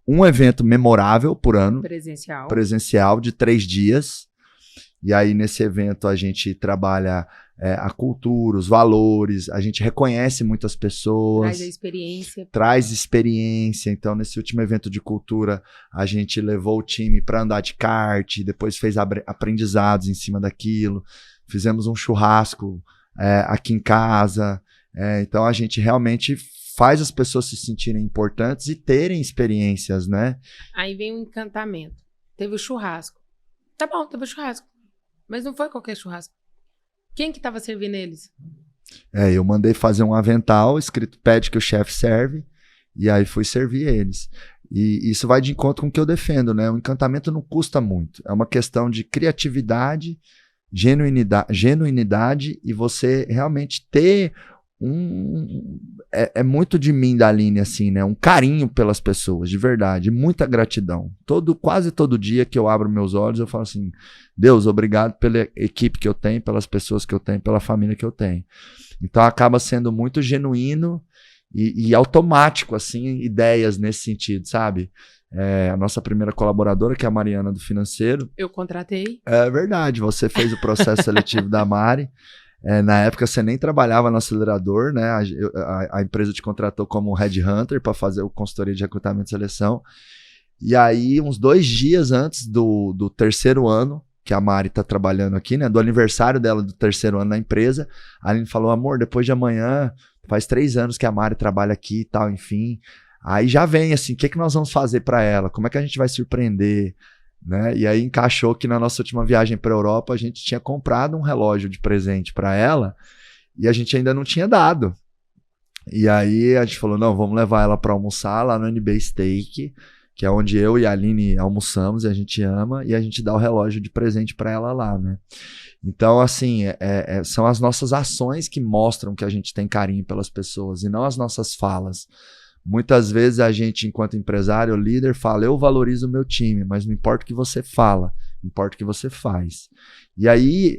um evento memorável por ano, presencial de 3 dias, e aí nesse evento a gente trabalha a cultura, os valores, a gente reconhece muitas pessoas. Traz experiência. Então, nesse último evento de cultura, a gente levou o time para andar de kart, depois fez aprendizados em cima daquilo, fizemos um churrasco aqui em casa. Então, a gente realmente faz as pessoas se sentirem importantes e terem experiências, né? Aí vem o encantamento. Teve o churrasco. Tá bom, teve o churrasco. Mas não foi qualquer churrasco. Quem que estava servindo eles? Eu mandei fazer um avental escrito pede que o chefe serve, e aí fui servir eles. E isso vai de encontro com o que eu defendo, né? O encantamento não custa muito. É uma questão de criatividade, genuinidade e você realmente ter é muito de mim, da Aline, assim, né? Um carinho pelas pessoas, de verdade, muita gratidão. Quase todo dia que eu abro meus olhos, eu falo assim, Deus, obrigado pela equipe que eu tenho, pelas pessoas que eu tenho, pela família que eu tenho. Então acaba sendo muito genuíno e automático, assim, ideias nesse sentido, sabe? A nossa primeira colaboradora, que é a Mariana do Financeiro. Eu contratei. É verdade, você fez o processo seletivo da Mari. Na época você nem trabalhava no acelerador, né? A empresa te contratou como headhunter para fazer o consultoria de recrutamento e seleção. E aí, uns 2 dias antes do 3º ano, que a Mari tá trabalhando aqui, né? Do aniversário dela do 3º ano na empresa, a Aline falou, amor, depois de amanhã, faz 3 anos que a Mari trabalha aqui e tal, enfim. Aí já vem assim, o que nós vamos fazer para ela? Como é que a gente vai surpreender? Né? E aí encaixou que na nossa última viagem para a Europa a gente tinha comprado um relógio de presente para ela e a gente ainda não tinha dado. E aí a gente falou, não, vamos levar ela para almoçar lá no NB Steak, que é onde eu e a Aline almoçamos e a gente ama, e a gente dá o relógio de presente para ela lá, né? Então, assim, são as nossas ações que mostram que a gente tem carinho pelas pessoas e não as nossas falas. Muitas vezes a gente, enquanto empresário ou líder, fala, eu valorizo o meu time, mas não importa o que você fala, importa o que você faz. E aí,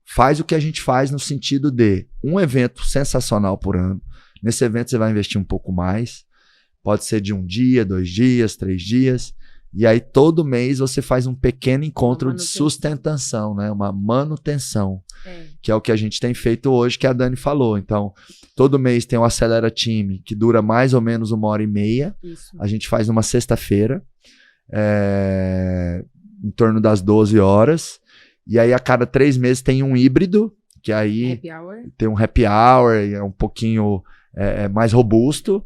faz o que a gente faz no sentido de um evento sensacional por ano. Nesse evento você vai investir um pouco mais, pode ser de 1 dia, 2 dias, 3 dias, e aí todo mês você faz um pequeno encontro de sustentação, né? Uma manutenção, que é o que a gente tem feito hoje, que a Dani falou. Então, todo mês tem um Acelera Time, que dura mais ou menos 1h30. Isso. A gente faz numa sexta-feira, em torno das 12 horas. E aí, a cada 3 meses tem um híbrido, que aí tem um happy hour, é um pouquinho mais robusto.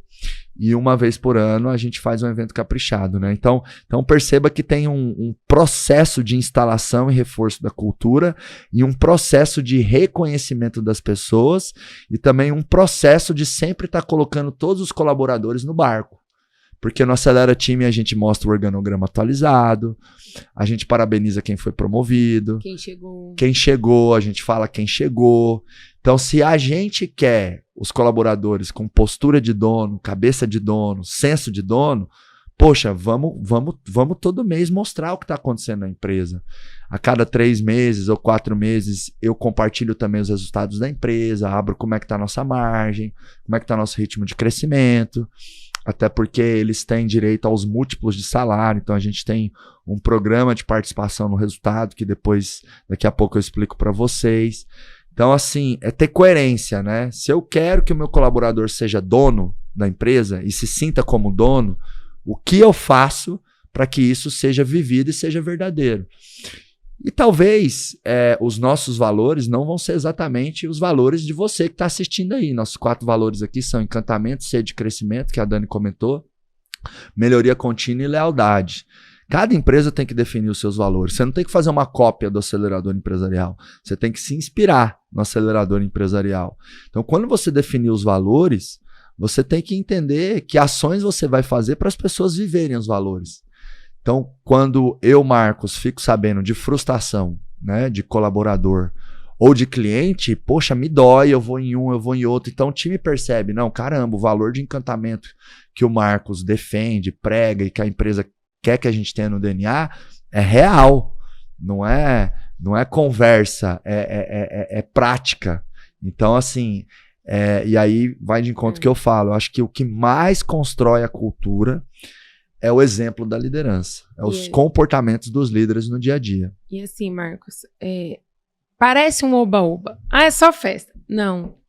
E uma vez por ano a gente faz um evento caprichado, né? Então perceba que tem um processo de instalação e reforço da cultura e um processo de reconhecimento das pessoas e também um processo de sempre estar colocando todos os colaboradores no barco. Porque no Acelera Time a gente mostra o organograma atualizado, a gente parabeniza quem foi promovido, quem chegou, a gente fala quem chegou. Então, se a gente quer os colaboradores com postura de dono, cabeça de dono, senso de dono, poxa, vamos todo mês mostrar o que está acontecendo na empresa. A cada 3 meses ou 4 meses, eu compartilho também os resultados da empresa, abro como é que está a nossa margem, como é que está nosso ritmo de crescimento, até porque eles têm direito aos múltiplos de salário, então a gente tem um programa de participação no resultado, que daqui a pouco eu explico para vocês. Então, assim, é ter coerência, né? Se eu quero que o meu colaborador seja dono da empresa e se sinta como dono, o que eu faço para que isso seja vivido e seja verdadeiro? E talvez os nossos valores não vão ser exatamente os valores de você que está assistindo aí. Nossos 4 valores aqui são encantamento, sede e crescimento, que a Dani comentou, melhoria contínua e lealdade. Cada empresa tem que definir os seus valores. Você não tem que fazer uma cópia do acelerador empresarial. Você tem que se inspirar no acelerador empresarial. Então, quando você definir os valores, você tem que entender que ações você vai fazer para as pessoas viverem os valores. Então, quando eu, Marcos, fico sabendo de frustração, né, de colaborador ou de cliente, poxa, me dói, eu vou em um, eu vou em outro. Então, o time percebe, não, caramba, o valor de encantamento que o Marcos defende, prega e que a empresa quer que a gente tenha no DNA é real, não é conversa, é prática. Então, assim, e aí vai de encontro que eu falo, eu acho que o que mais constrói a cultura é o exemplo da liderança, os comportamentos dos líderes no dia a dia. E assim, Marcos, parece um oba-oba. Ah, é só festa. Não.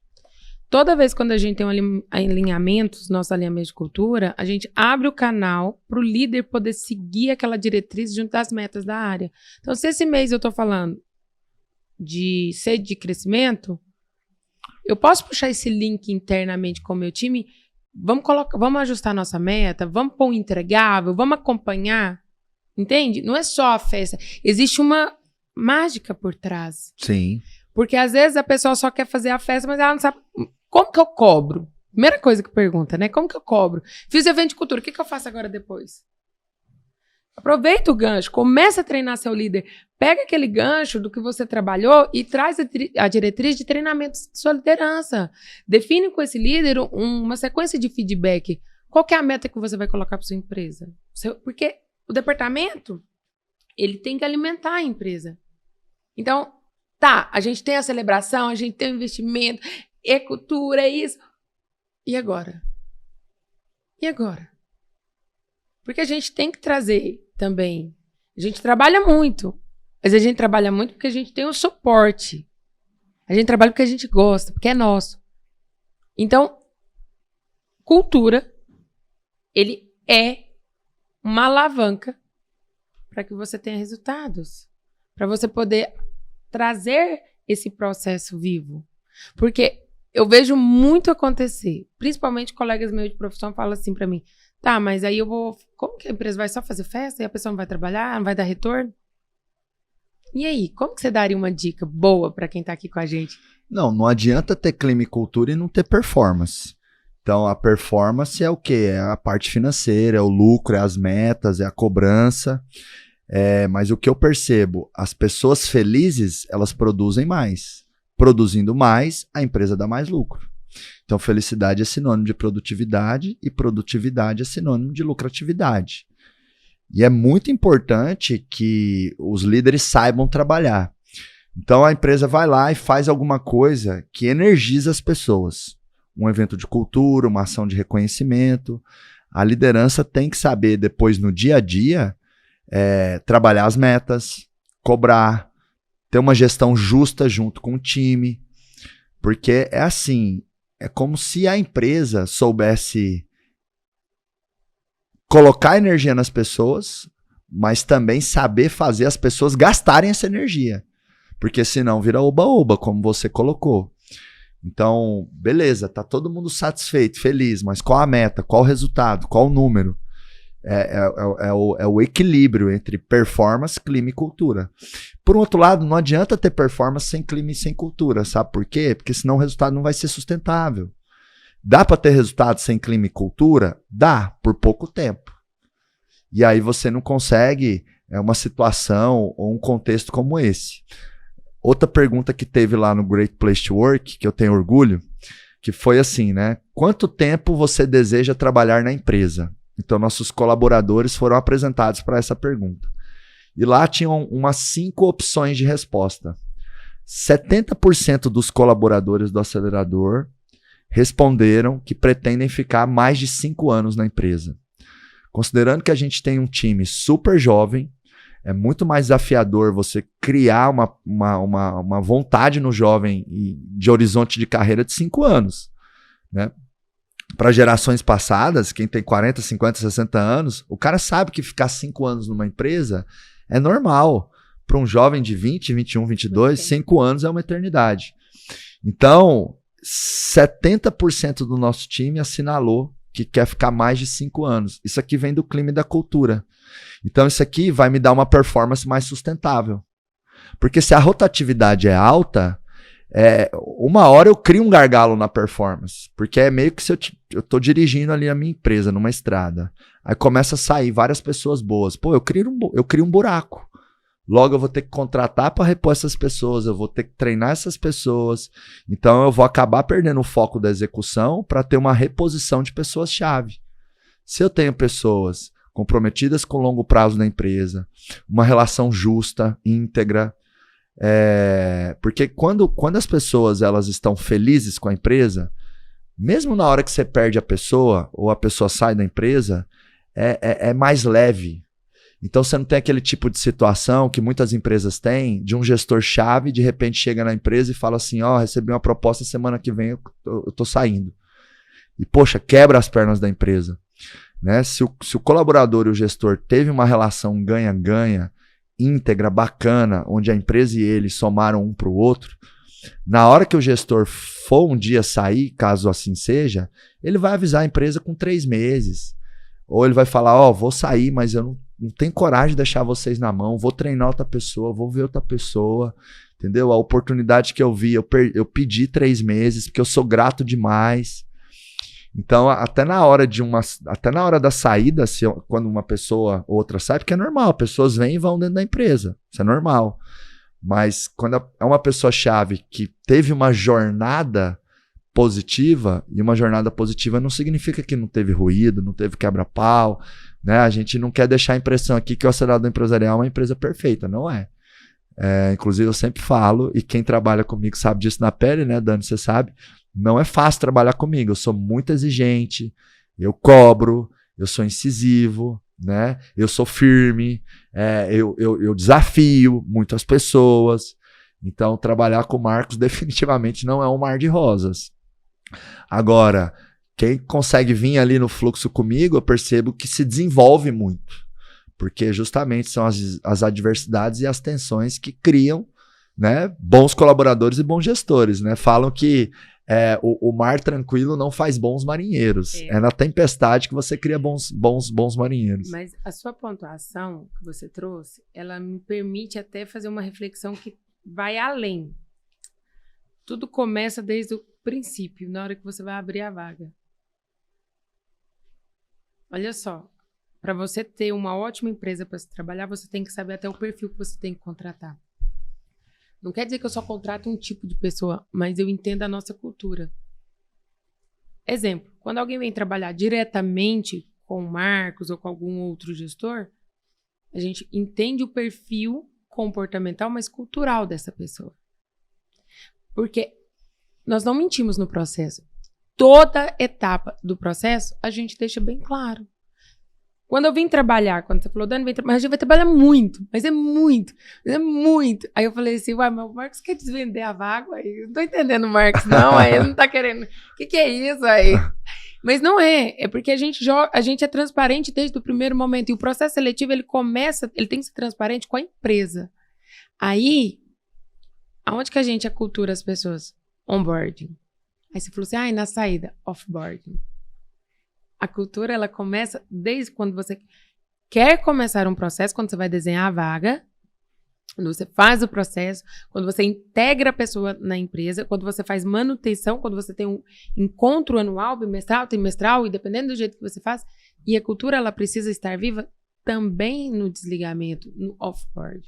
Toda vez quando a gente tem alinhamentos, nosso alinhamento de cultura, a gente abre o canal para o líder poder seguir aquela diretriz junto das metas da área. Então, se esse mês eu estou falando de sede de crescimento, eu posso puxar esse link internamente com o meu time, vamos ajustar nossa meta, vamos pôr um entregável, vamos acompanhar, entende? Não é só a festa, existe uma mágica por trás. Sim. Porque às vezes a pessoa só quer fazer a festa, mas ela não sabe como que eu cobro. Primeira coisa que pergunta, né? Como que eu cobro? Fiz evento de cultura, o que eu faço agora depois? Aproveita o gancho, começa a treinar seu líder. Pega aquele gancho do que você trabalhou e traz a diretriz de treinamento de sua liderança. Define com esse líder uma sequência de feedback. Qual que é a meta que você vai colocar para sua empresa? Porque o departamento, ele tem que alimentar a empresa. Então, tá, a gente tem a celebração, a gente tem o investimento, é cultura, é isso. E agora? E agora? Porque a gente tem que trazer também. A gente trabalha muito, mas a gente trabalha muito porque a gente tem o suporte. A gente trabalha porque a gente gosta, porque é nosso. Então, cultura, ele é uma alavanca para que você tenha resultados. Para você poder trazer esse processo vivo. Porque eu vejo muito acontecer, principalmente colegas meus de profissão falam assim para mim, tá, mas aí como que a empresa vai só fazer festa e a pessoa não vai trabalhar, não vai dar retorno? E aí, como que você daria uma dica boa para quem tá aqui com a gente? Não adianta ter clima e cultura e não ter performance. Então, a performance é o quê? É a parte financeira, é o lucro, é as metas, é a cobrança. Mas o que eu percebo, as pessoas felizes, elas produzem mais. Produzindo mais, a empresa dá mais lucro. Então, felicidade é sinônimo de produtividade e produtividade é sinônimo de lucratividade. E é muito importante que os líderes saibam trabalhar. Então, a empresa vai lá e faz alguma coisa que energiza as pessoas. Um evento de cultura, uma ação de reconhecimento. A liderança tem que saber, depois, no dia a dia, trabalhar as metas, cobrar, ter uma gestão justa junto com o time, porque é assim, é como se a empresa soubesse colocar energia nas pessoas, mas também saber fazer as pessoas gastarem essa energia, porque senão vira oba-oba, como você colocou. Então, beleza, tá todo mundo satisfeito, feliz, mas qual a meta, qual o resultado, qual o número? É o equilíbrio entre performance, clima e cultura. Por outro lado, não adianta ter performance sem clima e sem cultura, sabe por quê? Porque senão o resultado não vai ser sustentável. Dá para ter resultado sem clima e cultura? Dá, por pouco tempo. E aí você não consegue uma situação ou um contexto como esse. Outra pergunta que teve lá no Great Place to Work, que eu tenho orgulho, que foi assim, né? Quanto tempo você deseja trabalhar na empresa? Então, nossos colaboradores foram apresentados para essa pergunta. E lá tinham umas 5 opções de resposta. 70% dos colaboradores do acelerador responderam que pretendem ficar mais de 5 anos na empresa. Considerando que a gente tem um time super jovem, é muito mais desafiador você criar uma vontade no jovem de horizonte de carreira de 5 anos, né? Para gerações passadas, quem tem 40, 50, 60 anos, o cara sabe que ficar 5 anos numa empresa é normal, para um jovem de 20, 21, 22, 5 anos é uma eternidade. Então, 70% do nosso time assinalou que quer ficar mais de 5 anos. Isso aqui vem do clima e da cultura. Então, isso aqui vai me dar uma performance mais sustentável. Porque se a rotatividade é alta, uma hora eu crio um gargalo na performance. Porque é meio que se eu tô dirigindo ali a minha empresa numa estrada. Aí começa a sair várias pessoas boas. Pô, eu crio um buraco. Logo eu vou ter que contratar para repor essas pessoas, eu vou ter que treinar essas pessoas. Então eu vou acabar perdendo o foco da execução para ter uma reposição de pessoas-chave. Se eu tenho pessoas comprometidas com o longo prazo da empresa, uma relação justa, íntegra, porque quando as pessoas elas estão felizes com a empresa, mesmo na hora que você perde a pessoa ou a pessoa sai da empresa, é mais leve. Então você não tem aquele tipo de situação que muitas empresas têm, de um gestor-chave, de repente chega na empresa e fala assim, recebi uma proposta, semana que vem eu tô saindo. E poxa, quebra as pernas da empresa. Né? Se o colaborador e o gestor teve uma relação ganha-ganha, íntegra, bacana, onde a empresa e ele somaram um para o outro, na hora que o gestor for um dia sair, caso assim seja, ele vai avisar a empresa com 3 meses. Ou ele vai falar, vou sair, mas eu não tenho coragem de deixar vocês na mão, vou treinar outra pessoa, vou ver outra pessoa, entendeu? A oportunidade que eu vi, eu pedi 3 meses, porque eu sou grato demais. Então, até na hora da saída, quando uma pessoa ou outra sai, porque é normal, pessoas vêm e vão dentro da empresa, isso é normal. Mas quando é uma pessoa-chave que teve uma jornada positiva, e uma jornada positiva não significa que não teve ruído, não teve quebra-pau, né? A gente não quer deixar a impressão aqui que o acelerador empresarial é uma empresa perfeita, não é. Inclusive eu sempre falo, e quem trabalha comigo sabe disso na pele, né, Dani, você sabe, não é fácil trabalhar comigo, eu sou muito exigente, eu cobro, eu sou incisivo, né? Eu sou firme, eu desafio muitas pessoas. Então trabalhar com o Marcos definitivamente não é um mar de rosas. Agora, quem consegue vir ali no fluxo comigo, eu percebo que se desenvolve muito. Porque justamente são as adversidades e as tensões que criam, né, bons colaboradores e bons gestores. Né? Falam que o mar tranquilo não faz bons marinheiros. É na tempestade que você cria bons marinheiros. Mas a sua pontuação que você trouxe, ela me permite até fazer uma reflexão que vai além. Tudo começa desde o princípio, na hora que você vai abrir a vaga. Olha só, para você ter uma ótima empresa para se trabalhar, você tem que saber até o perfil que você tem que contratar. Não quer dizer que eu só contrato um tipo de pessoa, mas eu entendo a nossa cultura. Exemplo, quando alguém vem trabalhar diretamente com o Marcos ou com algum outro gestor, a gente entende o perfil comportamental, mas cultural dessa pessoa. Porque nós não mentimos no processo. Toda etapa do processo, a gente deixa bem claro. Quando eu vim trabalhar, quando você falou, Dani, mas a gente vai trabalhar muito, mas é muito. Aí eu falei assim, mas o Marcos quer desvender a vaga? Aí eu não tô entendendo o Marcos, não, aí ele não tá querendo. O que é isso aí? Mas não é porque a gente é transparente desde o primeiro momento. E o processo seletivo, ele tem que ser transparente com a empresa. Aí, aonde que a gente acultura as pessoas? Onboarding. Aí você falou assim, na saída, offboarding. A cultura, ela começa desde quando você quer começar um processo, quando você vai desenhar a vaga, quando você faz o processo, quando você integra a pessoa na empresa, quando você faz manutenção, quando você tem um encontro anual, bimestral, trimestral, e dependendo do jeito que você faz. E a cultura, ela precisa estar viva também no desligamento, no offboard.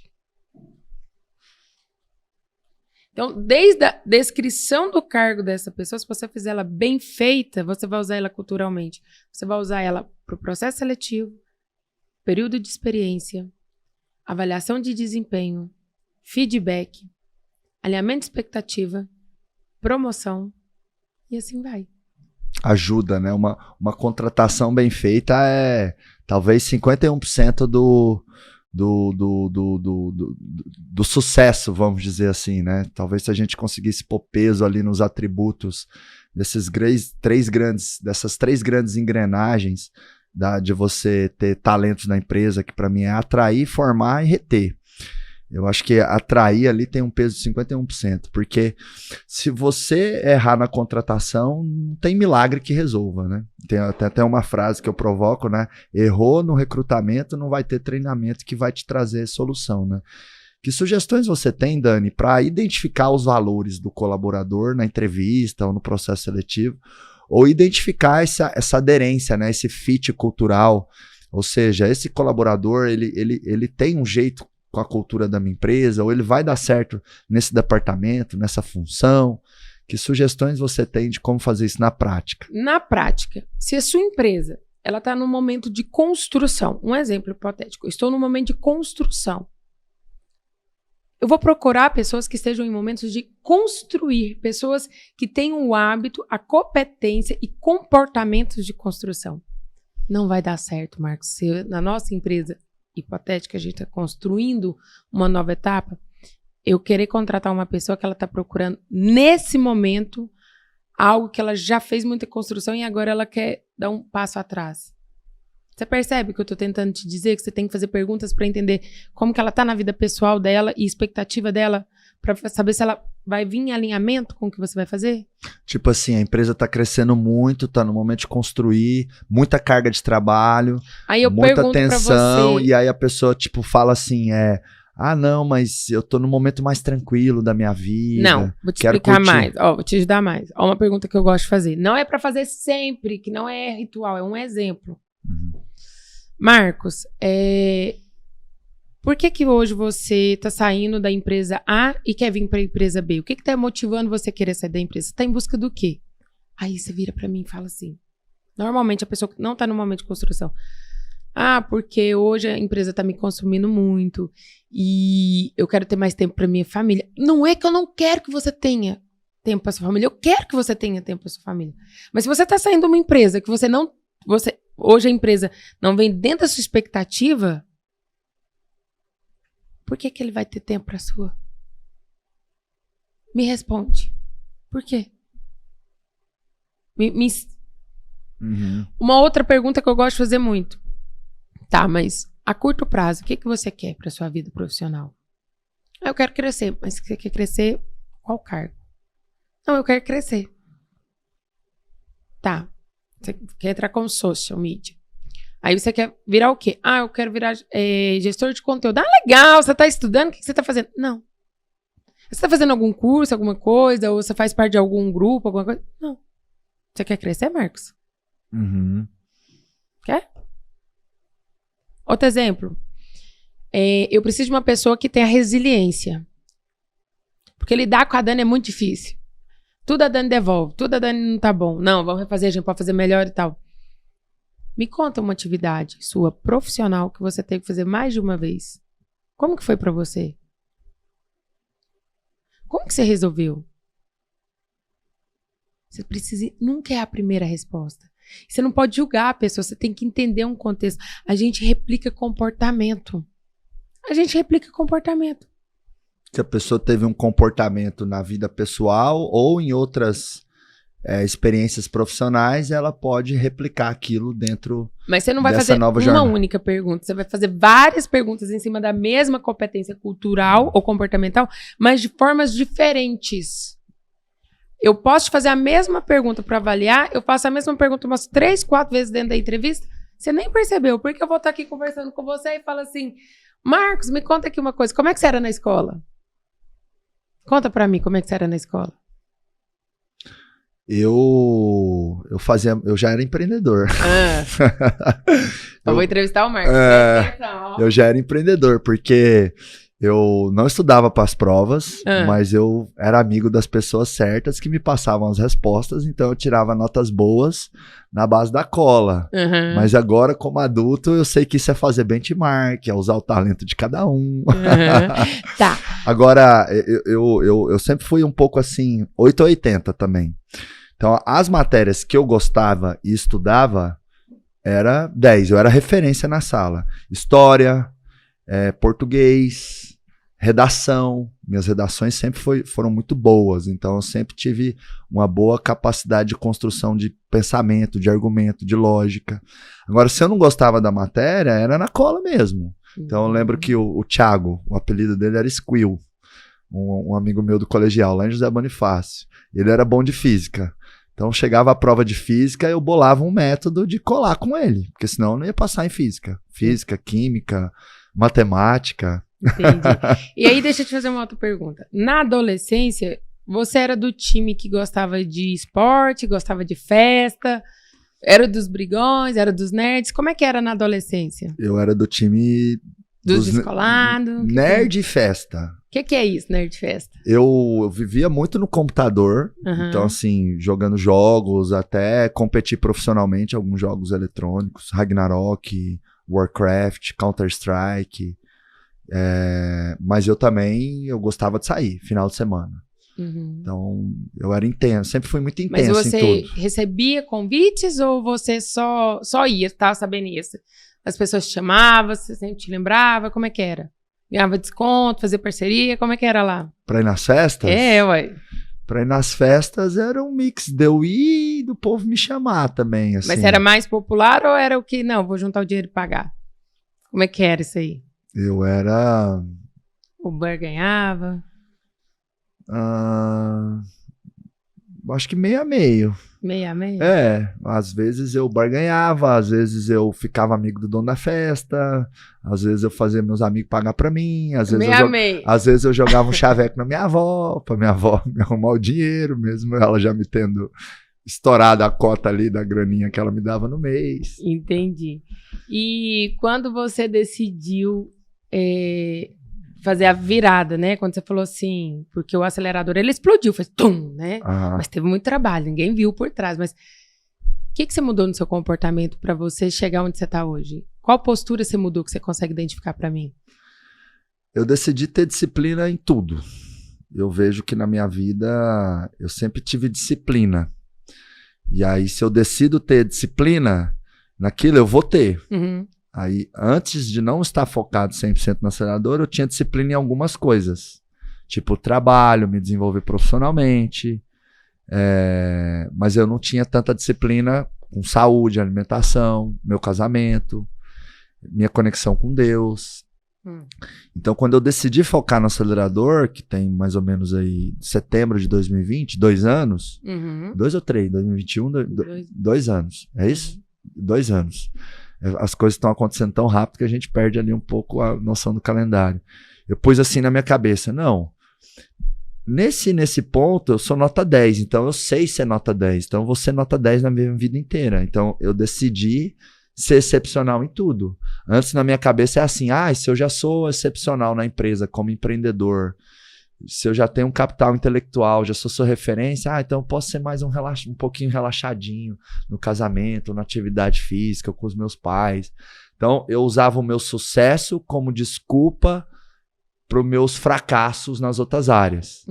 Então, desde a descrição do cargo dessa pessoa, se você fizer ela bem feita, você vai usar ela culturalmente. Você vai usar ela para o processo seletivo, período de experiência, avaliação de desempenho, feedback, alinhamento de expectativa, promoção, e assim vai. Ajuda, né? Uma contratação bem feita é talvez 51% do sucesso, vamos dizer assim, né? Talvez se a gente conseguisse pôr peso ali nos atributos dessas três grandes engrenagens de você ter talentos na empresa, que para mim é atrair, formar e reter. Eu acho que atrair ali tem um peso de 51%, porque se você errar na contratação, não tem milagre que resolva, né? Tem até uma frase que eu provoco, né? Errou no recrutamento, não vai ter treinamento que vai te trazer solução, né? Que sugestões você tem, Dani, para identificar os valores do colaborador na entrevista ou no processo seletivo, ou identificar essa aderência, né? Esse fit cultural, ou seja, esse colaborador, ele tem um jeito com a cultura da minha empresa, ou ele vai dar certo nesse departamento, nessa função? Que sugestões você tem de como fazer isso na prática? Na prática, se a sua empresa ela está num momento de construção, um exemplo hipotético, eu estou num momento de construção, eu vou procurar pessoas que estejam em momentos de construir, pessoas que tenham o hábito, a competência e comportamentos de construção. Não vai dar certo, Marcos, se na nossa empresa hipotética, a gente está construindo uma nova etapa, eu querer contratar uma pessoa que ela está procurando, nesse momento, algo que ela já fez muita construção e agora ela quer dar um passo atrás. Você percebe que eu estou tentando te dizer que você tem que fazer perguntas para entender como que ela está na vida pessoal dela e expectativa dela, para saber se ela vai vir em alinhamento com o que você vai fazer? Tipo assim, a empresa está crescendo muito, está no momento de construir, muita carga de trabalho, aí eu muita tensão, você... e aí a pessoa tipo fala assim, não, mas eu tô no momento mais tranquilo da minha vida. Não, vou te explicar mais, vou te ajudar mais. Ó, uma pergunta que eu gosto de fazer. Não é para fazer sempre, que não é ritual, é um exemplo. Uhum. Marcos, por que hoje você está saindo da empresa A e quer vir para a empresa B? O que está motivando você a querer sair da empresa? Você está em busca do quê? Aí você vira para mim e fala assim. Normalmente a pessoa que não está no momento de construção. Porque hoje a empresa está me consumindo muito e eu quero ter mais tempo para minha família. Não é que eu não quero que você tenha tempo para sua família, eu quero que você tenha tempo para sua família. Mas se você está saindo de uma empresa que hoje a empresa não vem dentro da sua expectativa, por que ele vai ter tempo para a sua? Me responde. Por quê? Uhum. Uma outra pergunta que eu gosto de fazer muito. Tá, mas a curto prazo, o que você quer para sua vida profissional? Eu quero crescer, mas você quer crescer qual cargo? Não, eu quero crescer. Tá. Você quer entrar como social media. Aí você quer virar o quê? Eu quero virar gestor de conteúdo. Legal, você tá estudando, o que você tá fazendo? Não. Você tá fazendo algum curso, alguma coisa, ou você faz parte de algum grupo, alguma coisa? Não. Você quer crescer, Marcos? Uhum. Quer? Outro exemplo. Eu preciso de uma pessoa que tenha resiliência. Porque lidar com a Dani é muito difícil. Tudo a Dani devolve, tudo a Dani não tá bom. Não, vamos refazer, a gente pode fazer melhor e tal. Me conta uma atividade sua profissional que você teve que fazer mais de uma vez. Como que foi pra você? Como que você resolveu? Você precisa... Nunca é a primeira resposta. Você não pode julgar a pessoa, você tem que entender um contexto. A gente replica comportamento. Se a pessoa teve um comportamento na vida pessoal ou em outras experiências profissionais, ela pode replicar aquilo dentro dessa nova jornada. Mas você não vai fazer uma única pergunta, você vai fazer várias perguntas em cima da mesma competência cultural ou comportamental, mas de formas diferentes. Eu posso te fazer a mesma pergunta para avaliar, eu faço a mesma pergunta umas 3, 4 vezes dentro da entrevista, você nem percebeu, porque eu vou estar aqui conversando com você e falo assim, Marcos, me conta aqui uma coisa, como é que você era na escola? Conta pra mim como é que você era na escola. Eu já era empreendedor. Eu vou entrevistar o Marcos. Eu já era empreendedor, porque eu não estudava para as provas, mas eu era amigo das pessoas certas que me passavam as respostas, então eu tirava notas boas na base da cola. Uhum. Mas agora, como adulto, eu sei que isso é fazer benchmark, é usar o talento de cada um. Tá. Agora, eu sempre fui um pouco assim, 880 também. Então, as matérias que eu gostava e estudava, era 10. Eu era referência na sala. História, português, redação. Minhas redações sempre foram muito boas. Então, eu sempre tive uma boa capacidade de construção de pensamento, de argumento, de lógica. Agora, se eu não gostava da matéria, era na cola mesmo. Então eu lembro que o Thiago, o apelido dele era Squill, um amigo meu do colegial, lá em José Bonifácio. Ele era bom de física. Então chegava a prova de física, eu bolava um método de colar com ele, porque senão eu não ia passar em física. Física, química, matemática. Entendi. E aí deixa eu te fazer uma outra pergunta. Na adolescência, você era do time que gostava de esporte, gostava de festa, era dos brigões, era dos nerds? Como é que era na adolescência? Eu era do time Dos descolados? Nerd e festa. O que é isso, nerd festa? Eu vivia muito no computador, então assim, jogando jogos, até competir profissionalmente, alguns jogos eletrônicos, Ragnarok, Warcraft, Counter-Strike, mas eu gostava de sair, final de semana. Então, eu era intenso, sempre fui muito intenso em tudo. Mas você recebia convites ou você só ia, tava sabendo isso? As pessoas te chamavam, você sempre te lembrava, como é que era? Ganhava desconto, fazia parceria, como é que era lá? Pra ir nas festas? Ué. Pra ir nas festas era um mix de eu ir e do povo me chamar também, assim. Mas era mais popular ou era o que, não, vou juntar o dinheiro e pagar? Como é que era isso aí? Eu era... O bar ganhava? Acho que meio a meio. Meio a meio? Às vezes eu barganhava, às vezes eu ficava amigo do dono da festa, às vezes eu fazia meus amigos pagar pra mim, às vezes eu jogava um chaveco na minha avó, pra minha avó me arrumar o dinheiro, mesmo ela já me tendo estourado a cota ali da graninha que ela me dava no mês. Entendi. E quando você decidiu fazer a virada, né? Quando você falou assim, porque o acelerador, ele explodiu, fez tum, né? Mas teve muito trabalho, ninguém viu por trás. Mas o que você mudou no seu comportamento para você chegar onde você tá hoje? Qual postura você mudou que você consegue identificar para mim? Eu decidi ter disciplina em tudo. Eu vejo que na minha vida eu sempre tive disciplina. E aí, se eu decido ter disciplina naquilo, eu vou ter. Aí, antes de não estar focado 100% no acelerador, eu tinha disciplina em algumas coisas. Tipo, trabalho, me desenvolver profissionalmente. Mas eu não tinha tanta disciplina com saúde, alimentação, meu casamento, minha conexão com Deus. Então, quando eu decidi focar no acelerador, que tem mais ou menos aí setembro de 2020, 2 anos, 2 ou 3, 2021, 2 anos, é isso? 2 anos. As coisas estão acontecendo tão rápido que a gente perde ali um pouco a noção do calendário. Eu pus assim na minha cabeça, não, nesse ponto eu sou nota 10, então eu sei ser nota 10, então eu vou ser nota 10 na minha vida inteira. Então eu decidi ser excepcional em tudo. Antes na minha cabeça é assim, se eu já sou excepcional na empresa como empreendedor, se eu já tenho um capital intelectual, já sou sua referência, então eu posso ser mais um pouquinho relaxadinho no casamento, na atividade física, com os meus pais. Então eu usava o meu sucesso como desculpa para os meus fracassos nas outras áreas.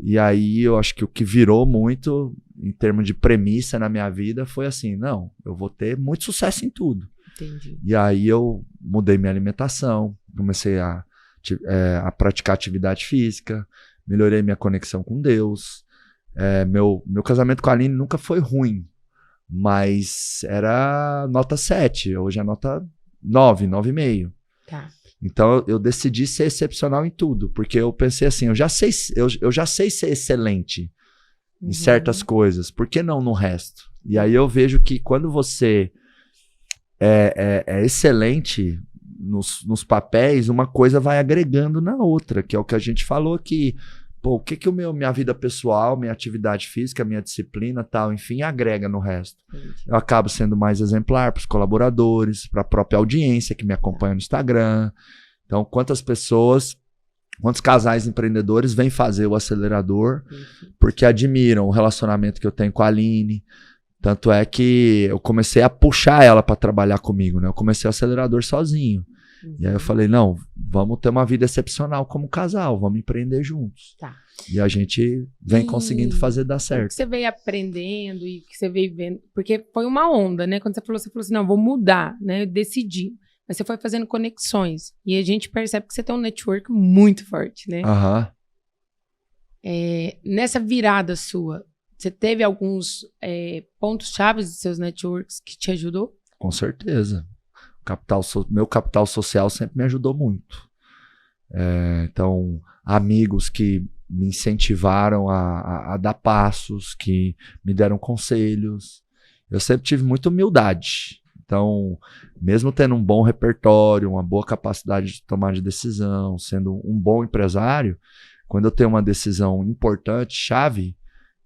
E aí eu acho que o que virou muito em termos de premissa na minha vida foi assim, não, eu vou ter muito sucesso em tudo. Entendi. E aí eu mudei minha alimentação, comecei a praticar atividade física, melhorei minha conexão com Deus. Meu casamento com a Aline nunca foi ruim, mas era nota 7, hoje é nota 9, 9,5. Tá. Então eu decidi ser excepcional em tudo, porque eu pensei assim, eu já sei ser excelente em certas coisas, por que não no resto? E aí eu vejo que quando você é excelente nos papéis, uma coisa vai agregando na outra, que é o que a gente falou aqui. Pô, o que minha vida pessoal, minha atividade física, minha disciplina, tal, enfim, agrega no resto. Eu acabo sendo mais exemplar para os colaboradores, para a própria audiência que me acompanha no Instagram. Então, quantos casais empreendedores vêm fazer o acelerador porque admiram o relacionamento que eu tenho com a Aline. Tanto é que eu comecei a puxar ela para trabalhar comigo, né? Eu comecei o acelerador sozinho. E aí eu falei, não, vamos ter uma vida excepcional como casal, vamos empreender juntos. Tá. E a gente vem conseguindo fazer dar certo. O que você veio aprendendo e o que você veio vendo, porque foi uma onda, né? Quando você falou assim, não, vou mudar, né? Eu decidi. Mas você foi fazendo conexões. E a gente percebe que você tem um network muito forte, né? Nessa virada sua, você teve alguns pontos chaves dos seus networks que te ajudou? Com certeza. Meu capital social sempre me ajudou muito. Então, amigos que me incentivaram a dar passos, que me deram conselhos. Eu sempre tive muita humildade. Então, mesmo tendo um bom repertório, uma boa capacidade de tomar de decisão, sendo um bom empresário, quando eu tenho uma decisão importante, chave,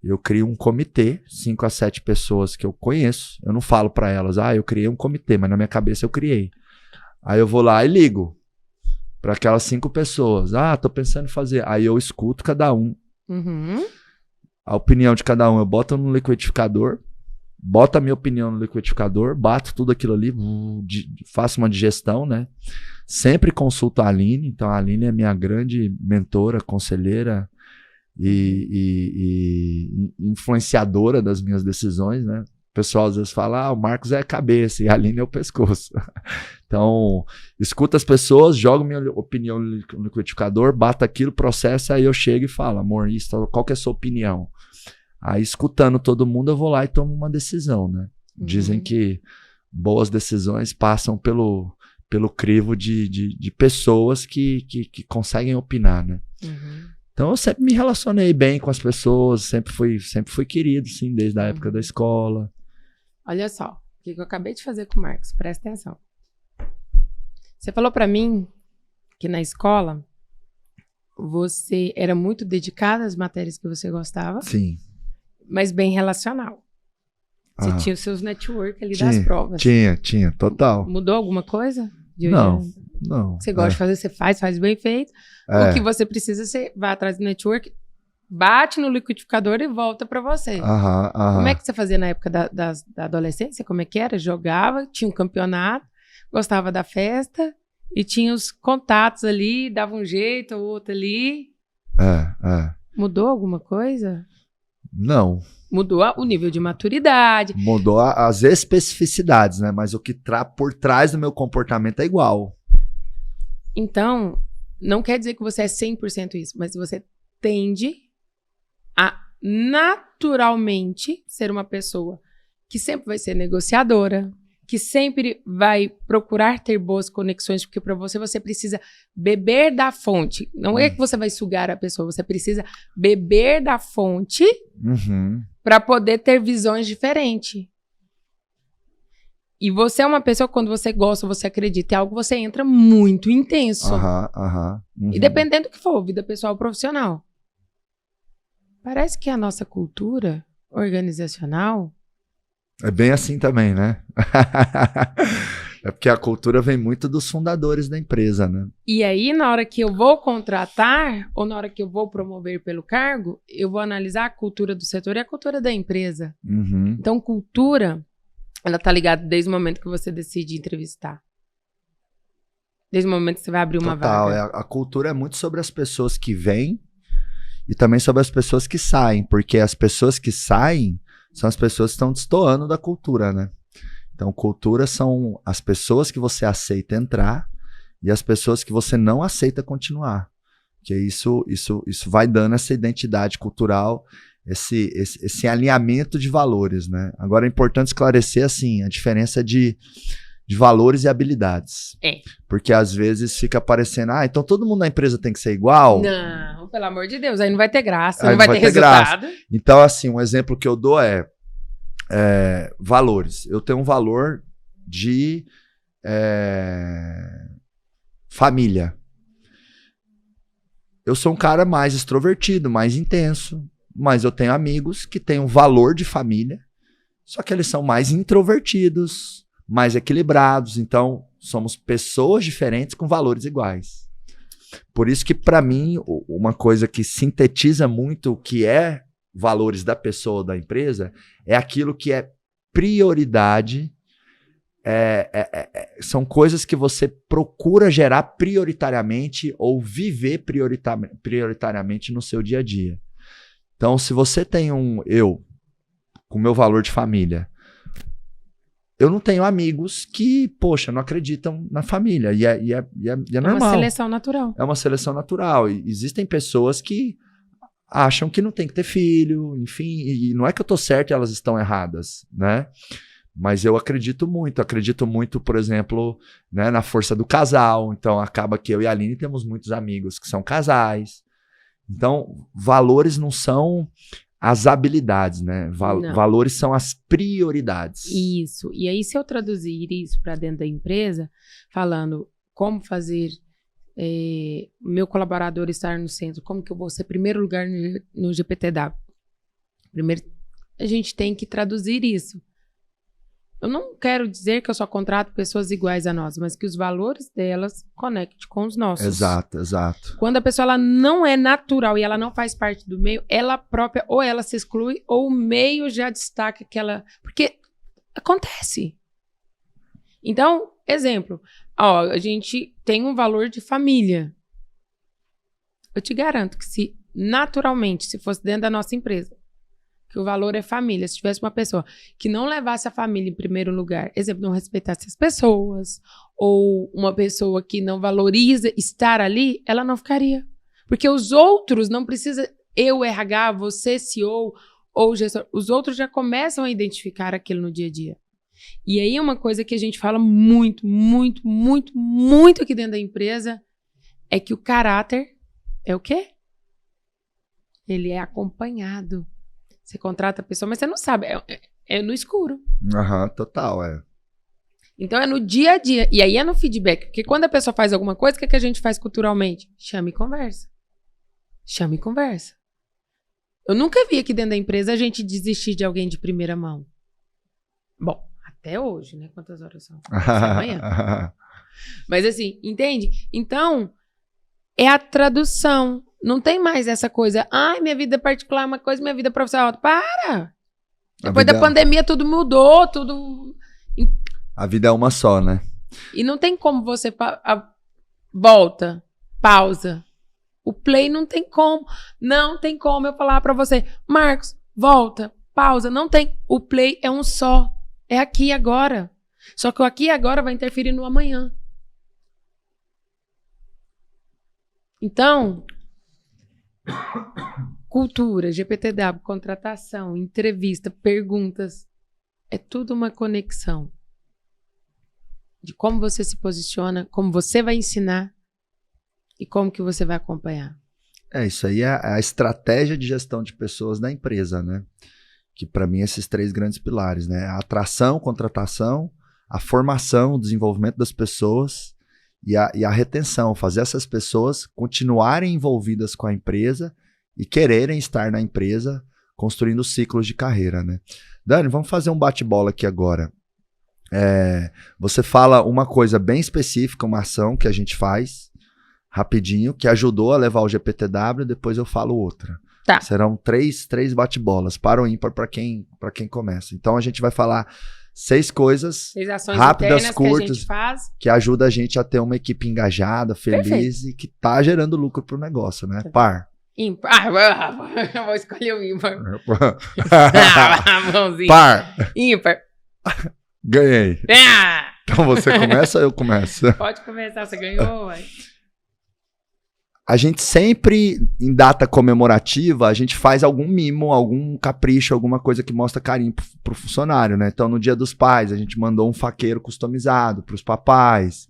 eu crio um comitê, 5 a 7 pessoas que eu conheço. Eu não falo para elas, eu criei um comitê, mas na minha cabeça eu criei. Aí eu vou lá e ligo para aquelas 5 pessoas. Tô pensando em fazer. Aí eu escuto cada um. Uhum. A opinião de cada um eu boto no liquidificador, boto a minha opinião no liquidificador, bato tudo aquilo ali, faço uma digestão, né? Sempre consulto a Aline. Então a Aline é minha grande mentora, conselheira e influenciadora das minhas decisões, né? O pessoal às vezes fala, o Marcos é a cabeça e a Aline é o pescoço. Então, escuta as pessoas, jogo minha opinião no liquidificador, bato aquilo, processo, aí eu chego e falo, amor, qual que é a sua opinião? Aí, escutando todo mundo, eu vou lá e tomo uma decisão, né? Dizem que boas decisões passam pelo crivo de pessoas que conseguem opinar, né? Então, eu sempre me relacionei bem com as pessoas, sempre fui querido, sim, desde a época da escola. Olha só, o que eu acabei de fazer com o Marcos, presta atenção. Você falou pra mim que na escola você era muito dedicado às matérias que você gostava. Sim. Mas bem relacional. Você tinha os seus network ali das provas. Tinha, total. Mudou alguma coisa? Não. Você gosta de fazer, você faz bem feito. O que você precisa, você vai atrás do network, bate no liquidificador e volta pra você. Como é que você fazia na época da adolescência? Como é que era? Jogava, tinha um campeonato, gostava da festa e tinha os contatos ali, dava um jeito ou outro ali. Mudou alguma coisa? Não. Mudou o nível de maturidade. Mudou as especificidades, né? Mas o que por trás do meu comportamento é igual. Então, não quer dizer que você é 100% isso, mas você tende a naturalmente ser uma pessoa que sempre vai ser negociadora, que sempre vai procurar ter boas conexões, porque para você precisa beber da fonte. Não é que você vai sugar a pessoa, você precisa beber da fonte para poder ter visões diferentes. E você é uma pessoa que quando você gosta, você acredita em algo, você entra muito intenso. E dependendo do que for, vida pessoal ou profissional. Parece que a nossa cultura organizacional é bem assim também, né? É porque a cultura vem muito dos fundadores da empresa, né? E aí, na hora que eu vou contratar, ou na hora que eu vou promover pelo cargo, eu vou analisar a cultura do setor e a cultura da empresa. Então, cultura, ela tá ligada desde o momento que você decide entrevistar. Desde o momento que você vai abrir uma vaga. A cultura é muito sobre as pessoas que vêm e também sobre as pessoas que saem, porque as pessoas que saem são as pessoas que estão destoando da cultura, né? Então, cultura são as pessoas que você aceita entrar e as pessoas que você não aceita continuar. Porque isso vai dando essa identidade cultural, esse alinhamento de valores, né? Agora, é importante esclarecer, assim, a diferença de valores e habilidades. Porque, às vezes, fica parecendo, então todo mundo na empresa tem que ser igual? Não, pelo amor de Deus, aí não vai ter graça, não vai ter resultado. Graça. Então, assim, um exemplo que eu dou é valores. Eu tenho um valor de família. Eu sou um cara mais extrovertido, mais intenso, mas eu tenho amigos que têm um valor de família, só que eles são mais introvertidos, mais equilibrados. Então, somos pessoas diferentes com valores iguais. Por isso que, para mim, uma coisa que sintetiza muito o que é valores da pessoa ou da empresa é aquilo que é prioridade. São coisas que você procura gerar prioritariamente ou viver prioritariamente no seu dia a dia. Então, se você tem eu, com meu valor de família, eu não tenho amigos que, poxa, não acreditam na família. E é normal. É uma seleção natural. É uma seleção natural. E existem pessoas que acham que não tem que ter filho, enfim. E não é que eu tô certo e elas estão erradas, né? Mas eu acredito muito, por exemplo, né, na força do casal. Então, acaba que eu e a Aline temos muitos amigos que são casais. Então, valores não são as habilidades, né? Valores são as prioridades. Isso. E aí, se eu traduzir isso para dentro da empresa, falando como fazer meu colaborador estar no centro, como que eu vou ser primeiro lugar no GPTW? Primeiro, a gente tem que traduzir isso. Eu não quero dizer que eu só contrato pessoas iguais a nós, mas que os valores delas conectem com os nossos. Exato, exato. Quando a pessoa ela não é natural e ela não faz parte do meio, ela própria ou ela se exclui ou o meio já destaca que ela... Porque acontece. Então, exemplo, a gente tem um valor de família. Eu te garanto que se naturalmente, se fosse dentro da nossa empresa, que o valor é família. Se tivesse uma pessoa que não levasse a família em primeiro lugar, exemplo, não respeitasse as pessoas, ou uma pessoa que não valoriza estar ali, ela não ficaria. Porque os outros não precisa, eu, RH, você, CEO ou gestor, os outros já começam a identificar aquilo no dia a dia. E aí uma coisa que a gente fala muito, muito, muito, muito aqui dentro da empresa é que o caráter é o quê? Ele é acompanhado. Você contrata a pessoa, mas você não sabe. É no escuro. Total, Então é no dia a dia. E aí é no feedback. Porque quando a pessoa faz alguma coisa, o que a gente faz culturalmente? Chama e conversa. Chama e conversa. Eu nunca vi aqui dentro da empresa a gente desistir de alguém de primeira mão. Bom, até hoje, né? Quantas horas são? Amanhã. Mas assim, entende? Então, é a tradução. Não tem mais essa coisa, minha vida particular é uma coisa, minha vida profissional é outra. Para! Depois da pandemia tudo mudou, tudo... A vida é uma só, né? E não tem como você... Volta, pausa. O play não tem como. Não tem como eu falar pra você, Marcos, volta, pausa. Não tem. O play é um só. É aqui e agora. Só que o aqui e agora vai interferir no amanhã. Então... Cultura, GPTW, contratação, entrevista, perguntas. É tudo uma conexão. De como você se posiciona, como você vai ensinar e como que você vai acompanhar. Isso aí é a estratégia de gestão de pessoas da empresa, né? Que para mim esses 3 grandes pilares, né? A atração, contratação, a formação, o desenvolvimento das pessoas e a retenção, fazer essas pessoas continuarem envolvidas com a empresa e quererem estar na empresa construindo ciclos de carreira, né? Dani, vamos fazer um bate-bola aqui agora. Você fala uma coisa bem específica, uma ação que a gente faz rapidinho, que ajudou a levar o GPTW, depois eu falo outra. Tá. Serão 3 bate-bolas, par ou ímpar para quem começa. Então a gente vai falar 6 coisas rápidas, curtas, que ajuda a gente a ter uma equipe engajada, feliz. Perfeito. E que tá gerando lucro pro negócio, né? Par. Ímpar. Eu vou escolher o ímpar. Par. Ímpar. Ganhei. Então você começa ou eu começo? Pode começar, você ganhou. Ué. A gente sempre, em data comemorativa, a gente faz algum mimo, algum capricho, alguma coisa que mostra carinho pro funcionário, né? Então, no Dia dos Pais, a gente mandou um faqueiro customizado pros papais.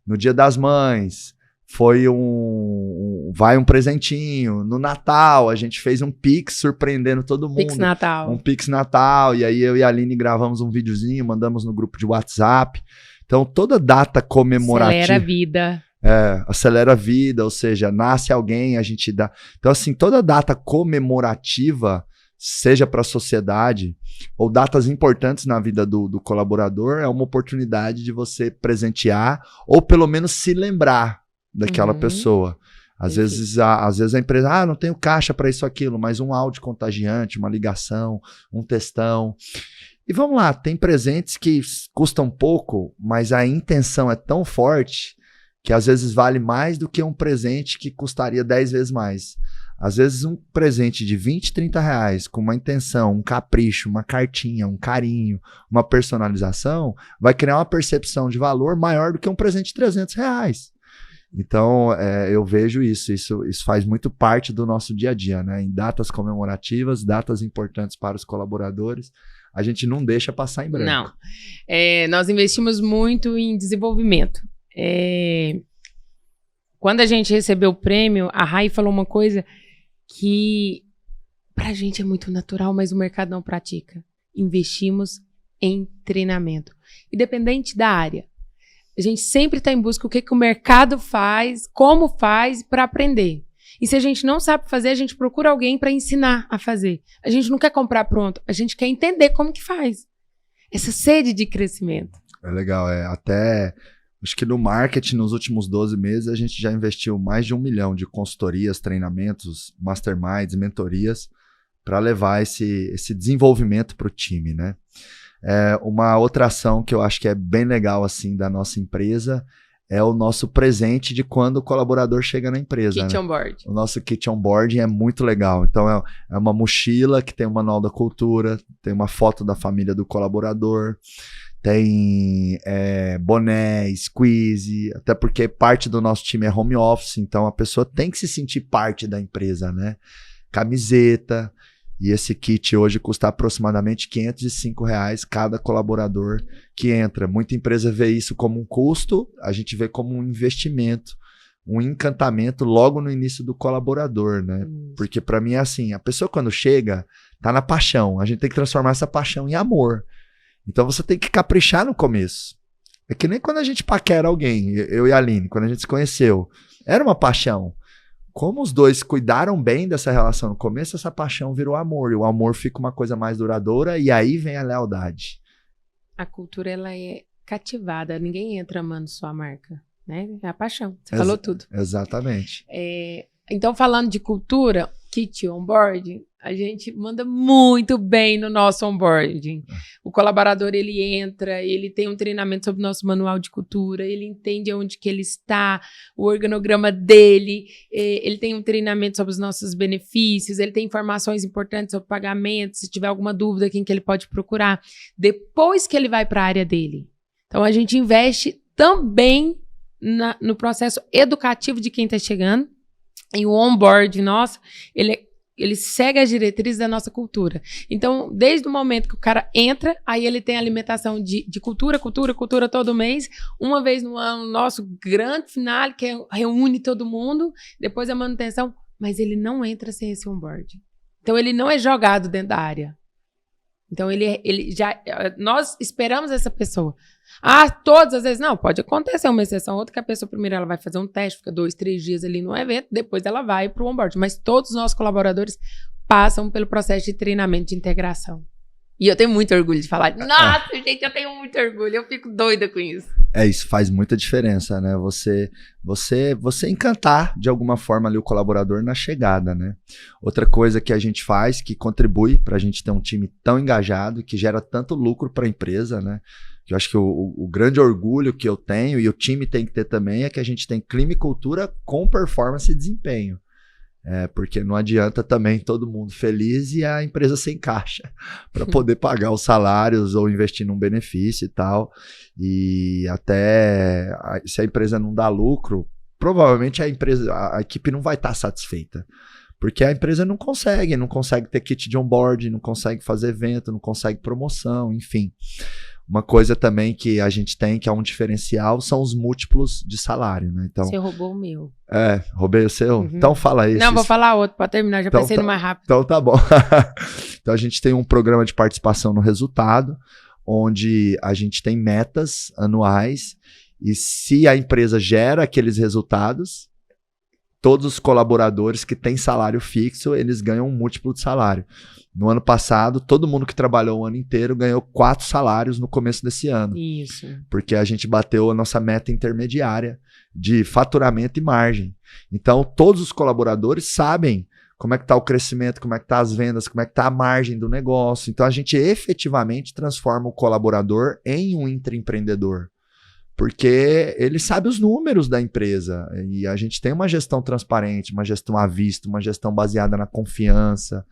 No Dia das Mães, foi um presentinho. No Natal, a gente fez um Pix surpreendendo todo mundo. Pix Natal. Um Pix Natal. E aí eu e a Aline gravamos um videozinho, mandamos no grupo de WhatsApp. Então, toda data comemorativa... Acelera a vida. Acelera a vida, ou seja, nasce alguém, a gente dá... Então, assim, toda data comemorativa, seja para a sociedade, ou datas importantes na vida do colaborador, é uma oportunidade de você presentear, ou pelo menos se lembrar daquela pessoa. Às vezes a empresa, não tenho caixa para isso, aquilo, mas um áudio contagiante, uma ligação, um textão. E vamos lá, tem presentes que custam pouco, mas a intenção é tão forte que às vezes vale mais do que um presente que custaria 10 vezes mais. Às vezes um presente de 20, 30 reais, com uma intenção, um capricho, uma cartinha, um carinho, uma personalização, vai criar uma percepção de valor maior do que um presente de 300 reais. Então, eu vejo isso faz muito parte do nosso dia a dia, né? Em datas comemorativas, datas importantes para os colaboradores, a gente não deixa passar em branco. Não. Nós investimos muito em desenvolvimento. Quando a gente recebeu o prêmio, a Rai falou uma coisa que pra gente é muito natural, mas o mercado não pratica. Investimos em treinamento. Independente da área. A gente sempre está em busca do que o mercado faz, como faz, para aprender. E se a gente não sabe fazer, a gente procura alguém para ensinar a fazer. A gente não quer comprar pronto, a gente quer entender como que faz. Essa sede de crescimento. É legal, até acho que no marketing, nos últimos 12 meses, a gente já investiu mais de 1 milhão de consultorias, treinamentos, masterminds, mentorias, para levar esse desenvolvimento para o time, né? Uma outra ação que eu acho que é bem legal assim da nossa empresa é o nosso presente de quando o colaborador chega na empresa. Kit né? on board. O nosso kit on board é muito legal. Então é uma mochila que tem o manual da cultura, tem uma foto da família do colaborador, tem boné, squeeze, até porque parte do nosso time é home office, então a pessoa tem que se sentir parte da empresa, né? Camiseta. E esse kit hoje custa aproximadamente R$505 cada colaborador que entra. Muita empresa vê isso como um custo, a gente vê como um investimento, um encantamento logo no início do colaborador, né? Porque para mim é assim, a pessoa quando chega, tá na paixão, a gente tem que transformar essa paixão em amor. Então você tem que caprichar no começo. É que nem quando a gente paquera alguém, eu e a Aline, quando a gente se conheceu, era uma paixão. Como os dois cuidaram bem dessa relação no começo, essa paixão virou amor. E o amor fica uma coisa mais duradoura e aí vem a lealdade. A cultura, ela é cativada. Ninguém entra amando sua marca, né? É a paixão. Você falou tudo. Exatamente. Então, falando de cultura, kit onboarding, a gente manda muito bem no nosso onboarding. O colaborador, ele entra, ele tem um treinamento sobre o nosso manual de cultura, ele entende onde que ele está, o organograma dele, ele tem um treinamento sobre os nossos benefícios, ele tem informações importantes sobre pagamentos, se tiver alguma dúvida, quem que ele pode procurar. Depois que ele vai para a área dele. Então, a gente investe também no processo educativo de quem está chegando. E o onboard nosso, ele segue as diretrizes da nossa cultura. Então, desde o momento que o cara entra, aí ele tem alimentação de cultura todo mês. Uma vez no ano, nosso grande finale, que reúne todo mundo. Depois a manutenção. Mas ele não entra sem esse onboard. Então, ele não é jogado dentro da área. Então, nós esperamos essa pessoa. Todas as vezes, não, pode acontecer uma exceção, outra que a pessoa primeiro ela vai fazer um teste, fica 2, 3 dias ali no evento, depois ela vai para o onboard. Mas todos os nossos colaboradores passam pelo processo de treinamento de integração. E eu tenho muito orgulho de falar. Nossa, gente, eu tenho muito orgulho, eu fico doida com isso. Isso faz muita diferença, né? Você encantar de alguma forma ali o colaborador na chegada, né? Outra coisa que a gente faz, que contribui para a gente ter um time tão engajado, que gera tanto lucro para a empresa, né? Eu acho que o grande orgulho que eu tenho e o time tem que ter também é que a gente tem clima e cultura com performance e desempenho. Porque não adianta também todo mundo feliz e a empresa sem caixa para poder pagar os salários ou investir num benefício e tal. E até se a empresa não dá lucro, provavelmente a equipe não vai estar satisfeita. Porque a empresa não consegue ter kit de onboard, não consegue fazer evento, não consegue promoção, enfim. Uma coisa também que a gente tem, que é um diferencial, são os múltiplos de salário, né? Então, você roubou o meu. Roubei o seu? Uhum. Então fala isso. Não, vou falar outro para terminar, já então, pensei no mais rápido. Então tá bom. Então a gente tem um programa de participação no resultado, onde a gente tem metas anuais e se a empresa gera aqueles resultados, todos os colaboradores que têm salário fixo, eles ganham um múltiplo de salário. No ano passado, todo mundo que trabalhou o ano inteiro ganhou 4 salários no começo desse ano. Isso. Porque a gente bateu a nossa meta intermediária de faturamento e margem. Então, todos os colaboradores sabem como é que está o crescimento, como é que está as vendas, como é que está a margem do negócio. Então, a gente efetivamente transforma o colaborador em um intraempreendedor. Porque ele sabe os números da empresa. E a gente tem uma gestão transparente, uma gestão à vista, uma gestão baseada na confiança.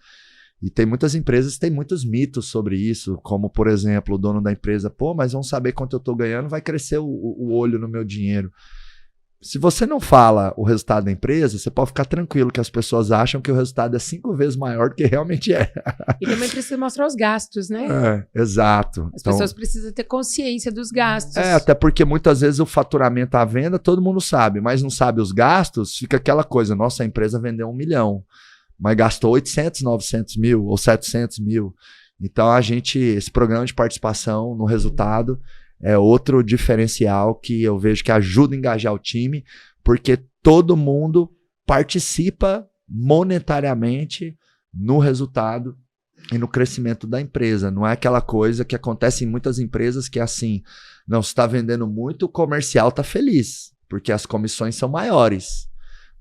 E tem muitas empresas que têm muitos mitos sobre isso, como, por exemplo, o dono da empresa, mas vão saber quanto eu estou ganhando, vai crescer o olho no meu dinheiro. Se você não fala o resultado da empresa, você pode ficar tranquilo que as pessoas acham que o resultado é 5 vezes maior do que realmente é. E também precisa mostrar os gastos, né? Exato. As pessoas precisam ter consciência dos gastos. Até porque muitas vezes o faturamento à venda todo mundo sabe, mas não sabe os gastos, fica aquela coisa, nossa, a empresa vendeu 1 milhão, mas gastou 800, 900 mil ou 700 mil. Então esse programa de participação no resultado é outro diferencial que eu vejo que ajuda a engajar o time, porque todo mundo participa monetariamente no resultado e no crescimento da empresa. Não é aquela coisa que acontece em muitas empresas que é assim, não, se está vendendo muito, o comercial está feliz, porque as comissões são maiores,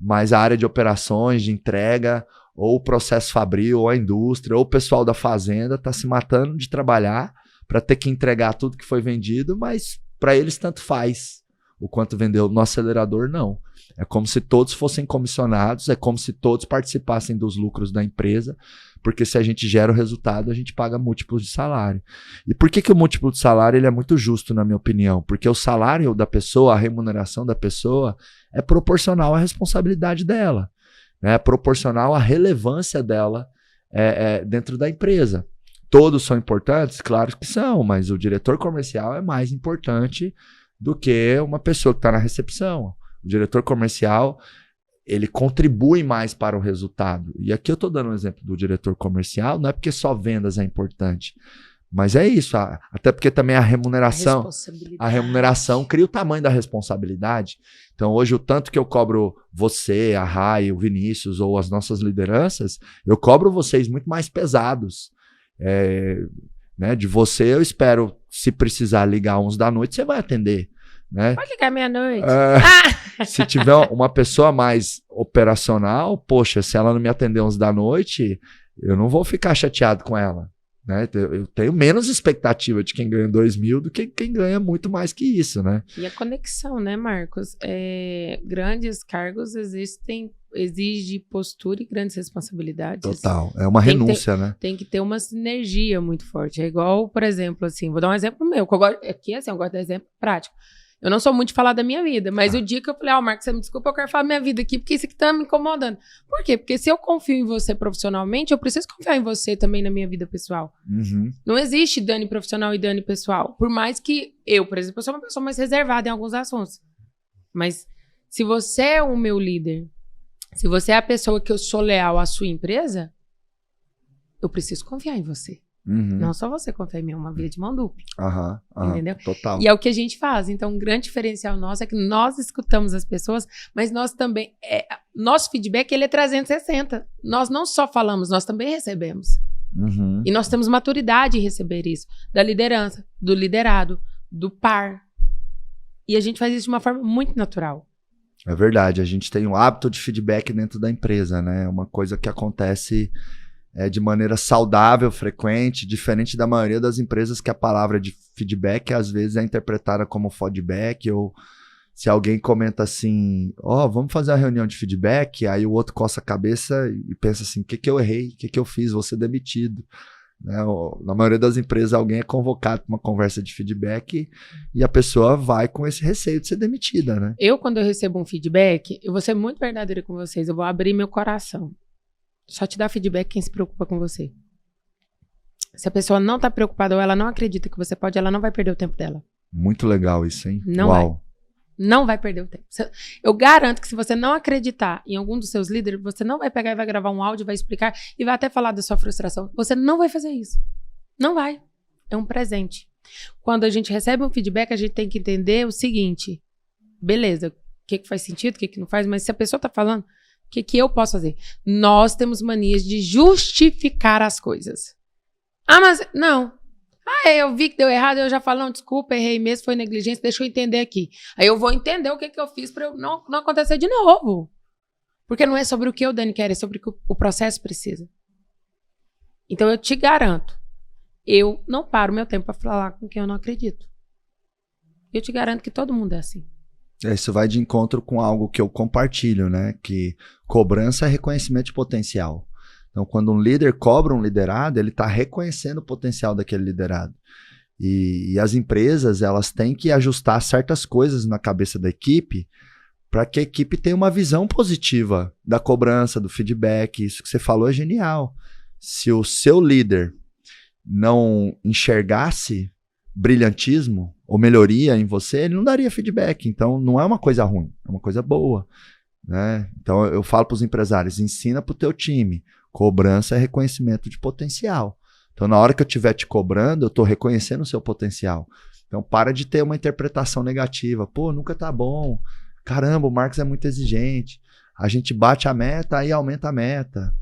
mas a área de operações, de entrega, ou o processo fabril, ou a indústria, ou o pessoal da fazenda está se matando de trabalhar para ter que entregar tudo que foi vendido, mas para eles tanto faz o quanto vendeu. No acelerador, não. É como se todos fossem comissionados, é como se todos participassem dos lucros da empresa, porque se a gente gera o resultado, a gente paga múltiplos de salário. E por que o múltiplo de salário ele é muito justo, na minha opinião? Porque o salário da pessoa, a remuneração da pessoa, é proporcional à responsabilidade dela, né? É proporcional à relevância dela dentro da empresa. Todos são importantes? Claro que são, mas o diretor comercial é mais importante do que uma pessoa que está na recepção. O diretor comercial, ele contribui mais para o resultado. E aqui eu estou dando um exemplo do diretor comercial, não é porque só vendas é importante, mas é isso, até porque também a remuneração cria o tamanho da responsabilidade. Então hoje o tanto que eu cobro você, a Rai, o Vinícius ou as nossas lideranças, eu cobro vocês muito mais pesados. Né, de você eu espero, se precisar ligar 11 da noite, você vai atender, né? Pode ligar meia-noite. Se tiver uma pessoa mais operacional, poxa, se ela não me atender 11 da noite, eu não vou ficar chateado com ela, né? Eu tenho menos expectativa de quem ganha 2 mil do que quem ganha muito mais que isso, né? E a conexão, né, Marcos? Grandes cargos exige postura e grandes responsabilidades. Total, é uma renúncia, né? Tem que ter uma sinergia muito forte. É igual, por exemplo, assim, vou dar um exemplo meu, que eu gosto, aqui, assim, eu gosto de exemplo prático. Eu não sou muito de falar da minha vida, mas o dia que eu falei, Marcos, você me desculpa, eu quero falar da minha vida aqui, porque isso aqui tá me incomodando. Por quê? Porque se eu confio em você profissionalmente, eu preciso confiar em você também na minha vida pessoal. Uhum. Não existe Dani profissional e Dani pessoal. Por mais que eu, por exemplo, eu sou uma pessoa mais reservada em alguns assuntos. Mas se você é o meu líder, se você é a pessoa que eu sou leal à sua empresa, eu preciso confiar em você. Uhum. Não só você confia em mim, é uma via de mão dupla. Entendeu? Total. E é o que a gente faz. Então, um grande diferencial nosso é que nós escutamos as pessoas, mas nós também... nosso feedback, ele é 360. Nós não só falamos, nós também recebemos. Uhum. E nós temos maturidade em receber isso. Da liderança, do liderado, do par. E a gente faz isso de uma forma muito natural. É verdade. A gente tem um hábito de feedback dentro da empresa, né? É uma coisa que acontece... de maneira saudável, frequente, diferente da maioria das empresas que a palavra de feedback às vezes é interpretada como feedback, ou se alguém comenta assim, vamos fazer uma reunião de feedback, aí o outro coça a cabeça e pensa assim, o que eu errei, o que eu fiz, vou ser demitido. Né? Na maioria das empresas alguém é convocado para uma conversa de feedback e a pessoa vai com esse receio de ser demitida, né? Quando eu recebo um feedback, eu vou ser muito verdadeira com vocês, eu vou abrir meu coração. Só te dá feedback quem se preocupa com você. Se a pessoa não tá preocupada ou ela não acredita que você pode, ela não vai perder o tempo dela. Muito legal isso, hein? Não vai. Não vai perder o tempo. Eu garanto que se você não acreditar em algum dos seus líderes, você não vai pegar e vai gravar um áudio, vai explicar e vai até falar da sua frustração. Você não vai fazer isso. Não vai. É um presente. Quando a gente recebe um feedback, a gente tem que entender o seguinte. Beleza, o que faz sentido, o que não faz, mas se a pessoa tá falando... O que eu posso fazer? Nós temos manias de justificar as coisas. Mas não. Eu vi que deu errado, eu já falo, não, desculpa, errei mesmo, foi negligência, deixa eu entender aqui. Aí eu vou entender o que eu fiz para não acontecer de novo. Porque não é sobre o que o Dani quer, é sobre o que o processo precisa. Então eu te garanto, eu não paro meu tempo para falar com quem eu não acredito. Eu te garanto que todo mundo é assim. Isso vai de encontro com algo que eu compartilho, né? Que cobrança é reconhecimento de potencial. Então, quando um líder cobra um liderado, ele está reconhecendo o potencial daquele liderado. E as empresas, elas têm que ajustar certas coisas na cabeça da equipe para que a equipe tenha uma visão positiva da cobrança, do feedback. Isso que você falou é genial. Se o seu líder não enxergasse brilhantismo ou melhoria em você, ele não daria feedback. Então, não é uma coisa ruim, é uma coisa boa, né? Então, eu falo para os empresários, ensina para o teu time. Cobrança é reconhecimento de potencial. Então, na hora que eu estiver te cobrando, eu estou reconhecendo o seu potencial. Então, para de ter uma interpretação negativa. Pô, nunca tá bom. Caramba, o Marcos é muito exigente. A gente bate a meta, aí aumenta a meta.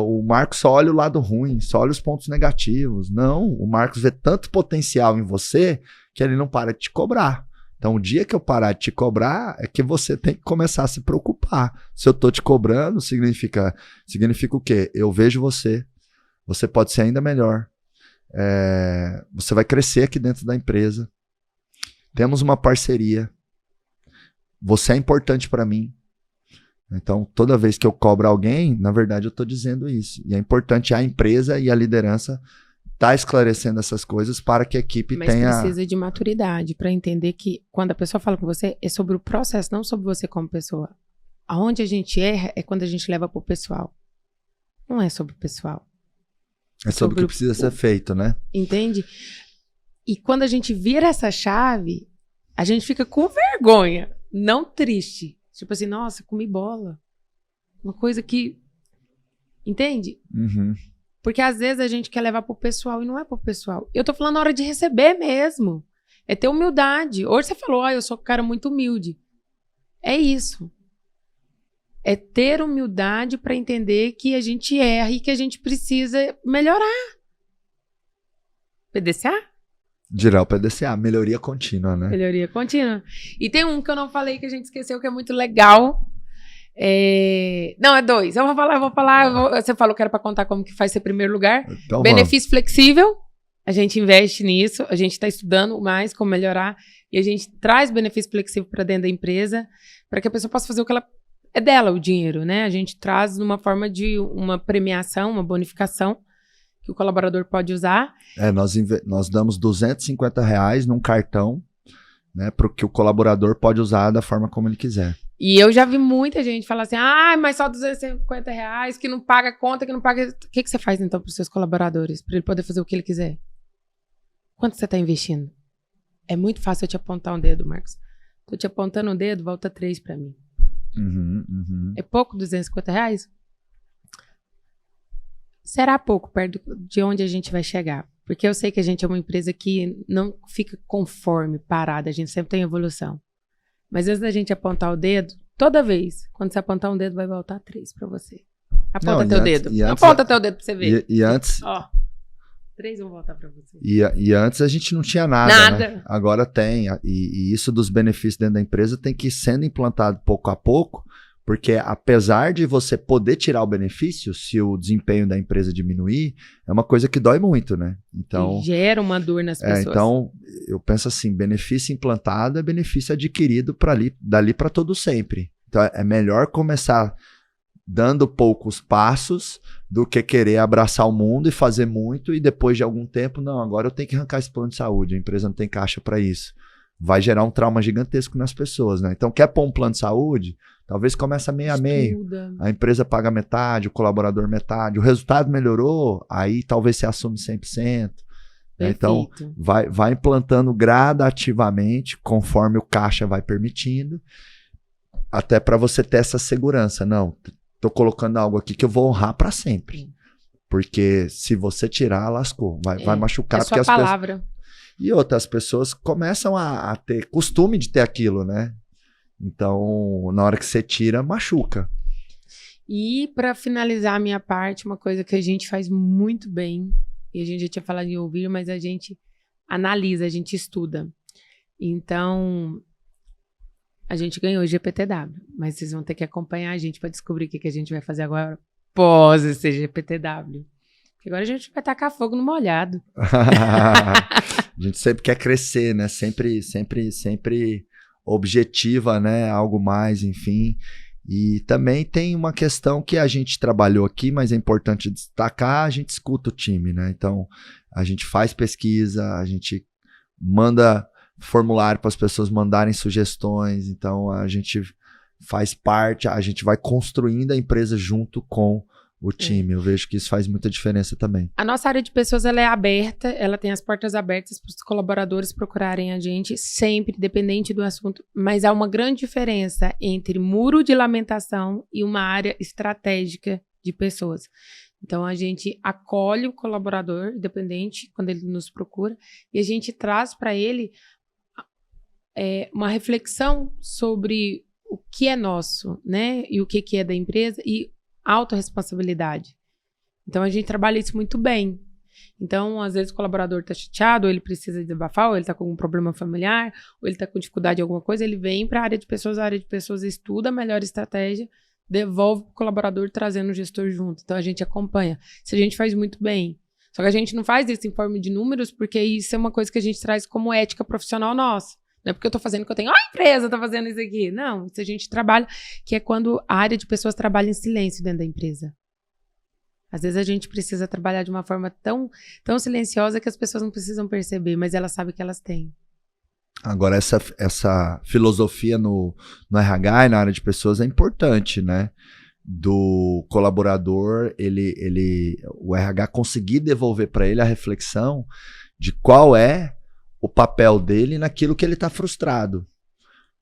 O Marcos só olha o lado ruim, só olha os pontos negativos. Não, o Marcos vê tanto potencial em você que ele não para de te cobrar. Então, o dia que eu parar de te cobrar é que você tem que começar a se preocupar. Se eu tô te cobrando, significa o quê? Eu vejo você. Você pode ser ainda melhor. Você vai crescer aqui dentro da empresa. Temos uma parceria. Você é importante para mim. Então, toda vez que eu cobro alguém, na verdade eu estou dizendo isso. E é importante a empresa e a liderança estar esclarecendo essas coisas para que a equipe tenha... Mas precisa de maturidade para entender que quando a pessoa fala com você, é sobre o processo, não sobre você como pessoa. Aonde a gente erra é quando a gente leva para o pessoal. Não é sobre o pessoal. É sobre o que precisa ser feito, né? Entende? E quando a gente vira essa chave, a gente fica com vergonha, não triste. Tipo assim, nossa, comi bola. Uma coisa que... Entende? Uhum. Porque às vezes a gente quer levar pro pessoal e não é pro pessoal. Eu tô falando na hora de receber mesmo. É ter humildade. Hoje você falou, eu sou um cara muito humilde. É isso. É ter humildade para entender que a gente erra e que a gente precisa melhorar. PDCA? Dirá o PDCA, melhoria contínua, né? Melhoria contínua. E tem um que eu não falei que a gente esqueceu que é muito legal. Não, é 2. Eu vou falar. Você falou que era para contar como que faz ser primeiro lugar. Então, benefício flexível. A gente investe nisso. A gente está estudando mais como melhorar. E a gente traz benefício flexível para dentro da empresa para que a pessoa possa fazer o que ela... É dela o dinheiro, né? A gente traz numa forma de uma premiação, uma bonificação que o colaborador pode usar. Nós damos R$250 num cartão, né, para que o colaborador pode usar da forma como ele quiser. E eu já vi muita gente falar assim, mas só R$250, que não paga a conta, que não paga... O que você faz então para os seus colaboradores? Para ele poder fazer o que ele quiser? Quanto você está investindo? É muito fácil eu te apontar um dedo, Marcos. Tô te apontando um dedo, volta 3 para mim. Uhum. É pouco R$250? Será pouco perto de onde a gente vai chegar. Porque eu sei que a gente é uma empresa que não fica conforme, parada. A gente sempre tem evolução. Mas antes da gente apontar o dedo, toda vez, quando você apontar um dedo, vai voltar 3 para você. Aponta teu dedo. Aponta teu dedo para você ver. E antes... Ó, 3 vão voltar para você. E antes a gente não tinha nada, Nada. Né? Agora tem. E isso dos benefícios dentro da empresa tem que ir sendo implantado pouco a pouco, porque apesar de você poder tirar o benefício, se o desempenho da empresa diminuir, é uma coisa que dói muito, né? Então, e gera uma dor nas pessoas. Então, eu penso assim, benefício implantado é benefício adquirido dali para todo sempre. Então, é melhor começar dando poucos passos do que querer abraçar o mundo e fazer muito e depois de algum tempo, não, agora eu tenho que arrancar esse plano de saúde, a empresa não tem caixa para isso. Vai gerar um trauma gigantesco nas pessoas, né? Então, quer pôr um plano de saúde? Talvez comece meio a meio. A empresa paga metade, o colaborador metade. O resultado melhorou, aí talvez você assume 100%. Né? Então, vai implantando gradativamente, conforme o caixa vai permitindo, até para você ter essa segurança. Não, tô colocando algo aqui que eu vou honrar para sempre. Porque se você tirar, lascou. Vai machucar. É sua palavra. E outras pessoas começam a ter costume de ter aquilo, né? Então, na hora que você tira, machuca. E para finalizar a minha parte, uma coisa que a gente faz muito bem, e a gente já tinha falado em ouvir, mas a gente analisa, a gente estuda. Então, a gente ganhou o GPTW, mas vocês vão ter que acompanhar a gente para descobrir o que a gente vai fazer agora pós esse GPTW. Porque agora a gente vai tacar fogo no molhado. A gente sempre quer crescer, né? Sempre objetiva, né? Algo mais, enfim. E também tem uma questão que a gente trabalhou aqui, mas é importante destacar, a gente escuta o time, né? Então, a gente faz pesquisa, a gente manda formulário para as pessoas mandarem sugestões. Então, a gente faz parte, a gente vai construindo a empresa junto com o time. Eu vejo que isso faz muita diferença também. A nossa área de pessoas, ela é aberta, ela tem as portas abertas para os colaboradores procurarem a gente sempre, independente do assunto, mas há uma grande diferença entre muro de lamentação e uma área estratégica de pessoas. Então, a gente acolhe o colaborador, independente, quando ele nos procura, e a gente traz para ele uma reflexão sobre o que é nosso, né? E o que é da empresa e autorresponsabilidade. Então, a gente trabalha isso muito bem. Então, às vezes o colaborador está chateado, ou ele precisa desabafar, ou ele está com algum problema familiar, ou ele está com dificuldade em alguma coisa, ele vem para a área de pessoas estuda a melhor estratégia, devolve para o colaborador trazendo o gestor junto. Então, a gente acompanha. Isso a gente faz muito bem. Só que a gente não faz isso em forma de números, porque isso é uma coisa que a gente traz como ética profissional nossa. Não é porque eu estou fazendo que eu tenho, a empresa está fazendo isso aqui. Não, isso a gente trabalha, que é quando a área de pessoas trabalha em silêncio dentro da empresa. Às vezes a gente precisa trabalhar de uma forma tão silenciosa que as pessoas não precisam perceber, mas elas sabem que elas têm. Agora, essa filosofia no RH e na área de pessoas é importante, né? Do colaborador, o RH conseguir devolver para ele a reflexão de qual é o papel dele naquilo que ele está frustrado.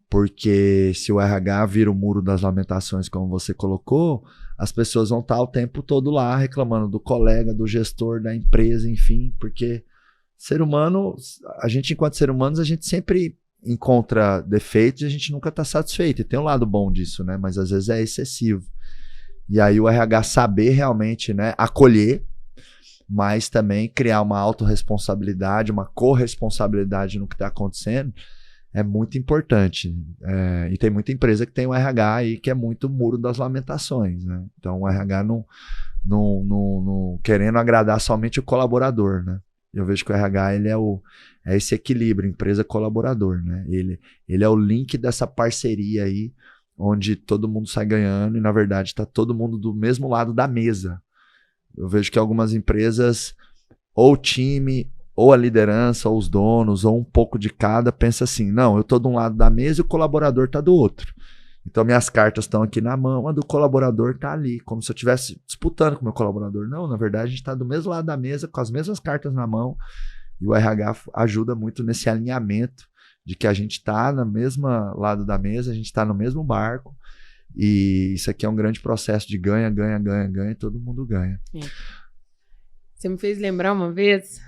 Porque se o RH vira o muro das lamentações, como você colocou, as pessoas vão estar o tempo todo lá reclamando do colega, do gestor, da empresa, enfim, porque ser humano, enquanto ser humanos, a gente sempre encontra defeitos e a gente nunca está satisfeito. E tem um lado bom disso, né? Mas às vezes é excessivo. E aí o RH saber realmente, né, acolher, mas também criar uma autorresponsabilidade, uma corresponsabilidade no que está acontecendo, é muito importante. E tem muita empresa que tem um RH aí que é muito muro das lamentações, né? Então o RH não querendo agradar somente o colaborador, né? Eu vejo que o RH ele é esse equilíbrio, empresa-colaborador, né? Ele é o link dessa parceria aí, onde todo mundo sai ganhando e, na verdade, está todo mundo do mesmo lado da mesa. Eu vejo que algumas empresas, ou o time, ou a liderança, ou os donos, ou um pouco de cada, pensa assim, não, eu estou de um lado da mesa e o colaborador está do outro. Então, minhas cartas estão aqui na mão, a do colaborador está ali, como se eu estivesse disputando com o meu colaborador. Não, na verdade, a gente está do mesmo lado da mesa, com as mesmas cartas na mão, e o RH ajuda muito nesse alinhamento de que a gente está no mesmo lado da mesa, a gente está no mesmo barco, e isso aqui é um grande processo de ganha, ganha, ganha, ganha, e todo mundo ganha. Você me fez lembrar uma vez,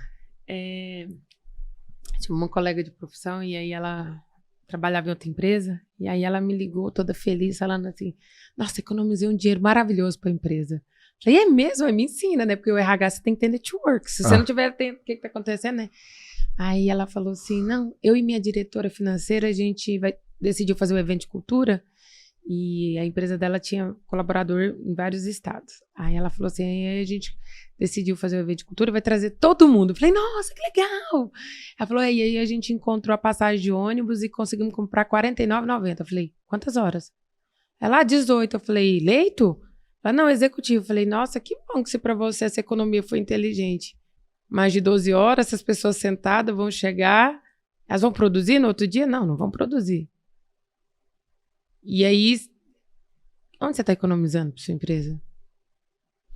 tinha uma colega de profissão, e aí ela trabalhava em outra empresa, e aí ela me ligou toda feliz, falando assim, nossa, economizei um dinheiro maravilhoso para a empresa. Falei, é mesmo? Me ensina, né? Porque o RH você tem que ter network, se você não tiver, o que está acontecendo, né? Aí ela falou assim, não, eu e minha diretora financeira, a gente decidiu fazer um evento de cultura, e a empresa dela tinha colaborador em vários estados. Aí ela falou assim, aí a gente decidiu fazer um evento de cultura, vai trazer todo mundo. Eu falei, nossa, que legal! Ela falou, e aí a gente encontrou a passagem de ônibus e conseguimos comprar R$49,90. Eu falei, quantas horas? Ela, 18. Eu falei, leito? Ela, não, executivo. Eu falei, nossa, que bom que se pra você essa economia foi inteligente. Mais de 12 horas, essas pessoas sentadas vão chegar, elas vão produzir no outro dia? Não vão produzir. E aí, onde você está economizando para sua empresa?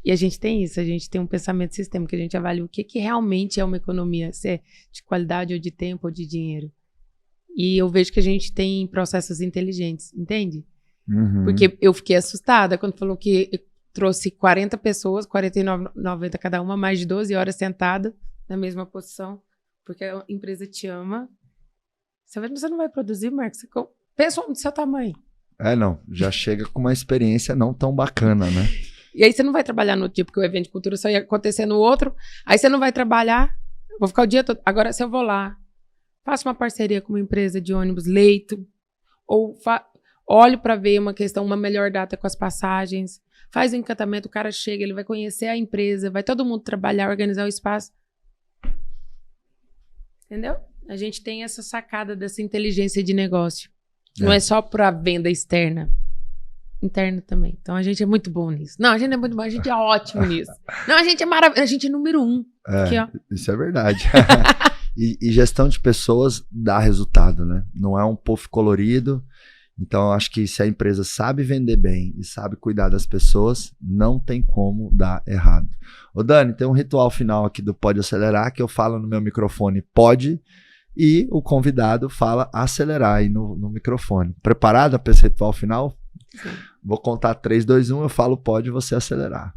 E a gente tem isso, a gente tem um pensamento sistêmico, que a gente avalia o que realmente é uma economia, se é de qualidade ou de tempo ou de dinheiro. E eu vejo que a gente tem processos inteligentes, entende? Uhum. Porque eu fiquei assustada quando falou que trouxe 40 pessoas, R$49,90 cada uma, mais de 12 horas sentada na mesma posição, porque a empresa te ama. Você não vai produzir, Marcos? Pensa do seu tamanho. Não, já chega com uma experiência não tão bacana, né? E aí você não vai trabalhar no outro dia, porque o evento de cultura só ia acontecer no outro, aí você não vai trabalhar, vou ficar o dia todo. Agora, se eu vou lá, faço uma parceria com uma empresa de ônibus, leito, ou olho para ver uma melhor data com as passagens, faz o encantamento, o cara chega, ele vai conhecer a empresa, vai todo mundo trabalhar, organizar o espaço. Entendeu? A gente tem essa sacada dessa inteligência de negócio. Não é só para venda externa. Interna também. Então a gente é muito bom nisso. Não, a gente é muito bom, a gente é ótimo nisso. Não, a gente é maravilhoso, a gente é número 1. Aqui, ó. Isso é verdade. E gestão de pessoas dá resultado, né? Não é um puff colorido. Então, eu acho que se a empresa sabe vender bem e sabe cuidar das pessoas, não tem como dar errado. Ô Dani, tem um ritual final aqui do Pode Acelerar, que eu falo no meu microfone pode, e o convidado fala acelerar aí no microfone. Preparada para esse ritual final? Sim. Vou contar 3, 2, 1, eu falo pode, você acelerar.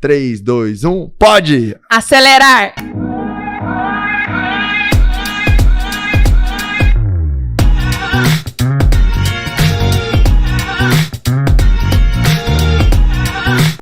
3, 2, 1, pode! Acelerar!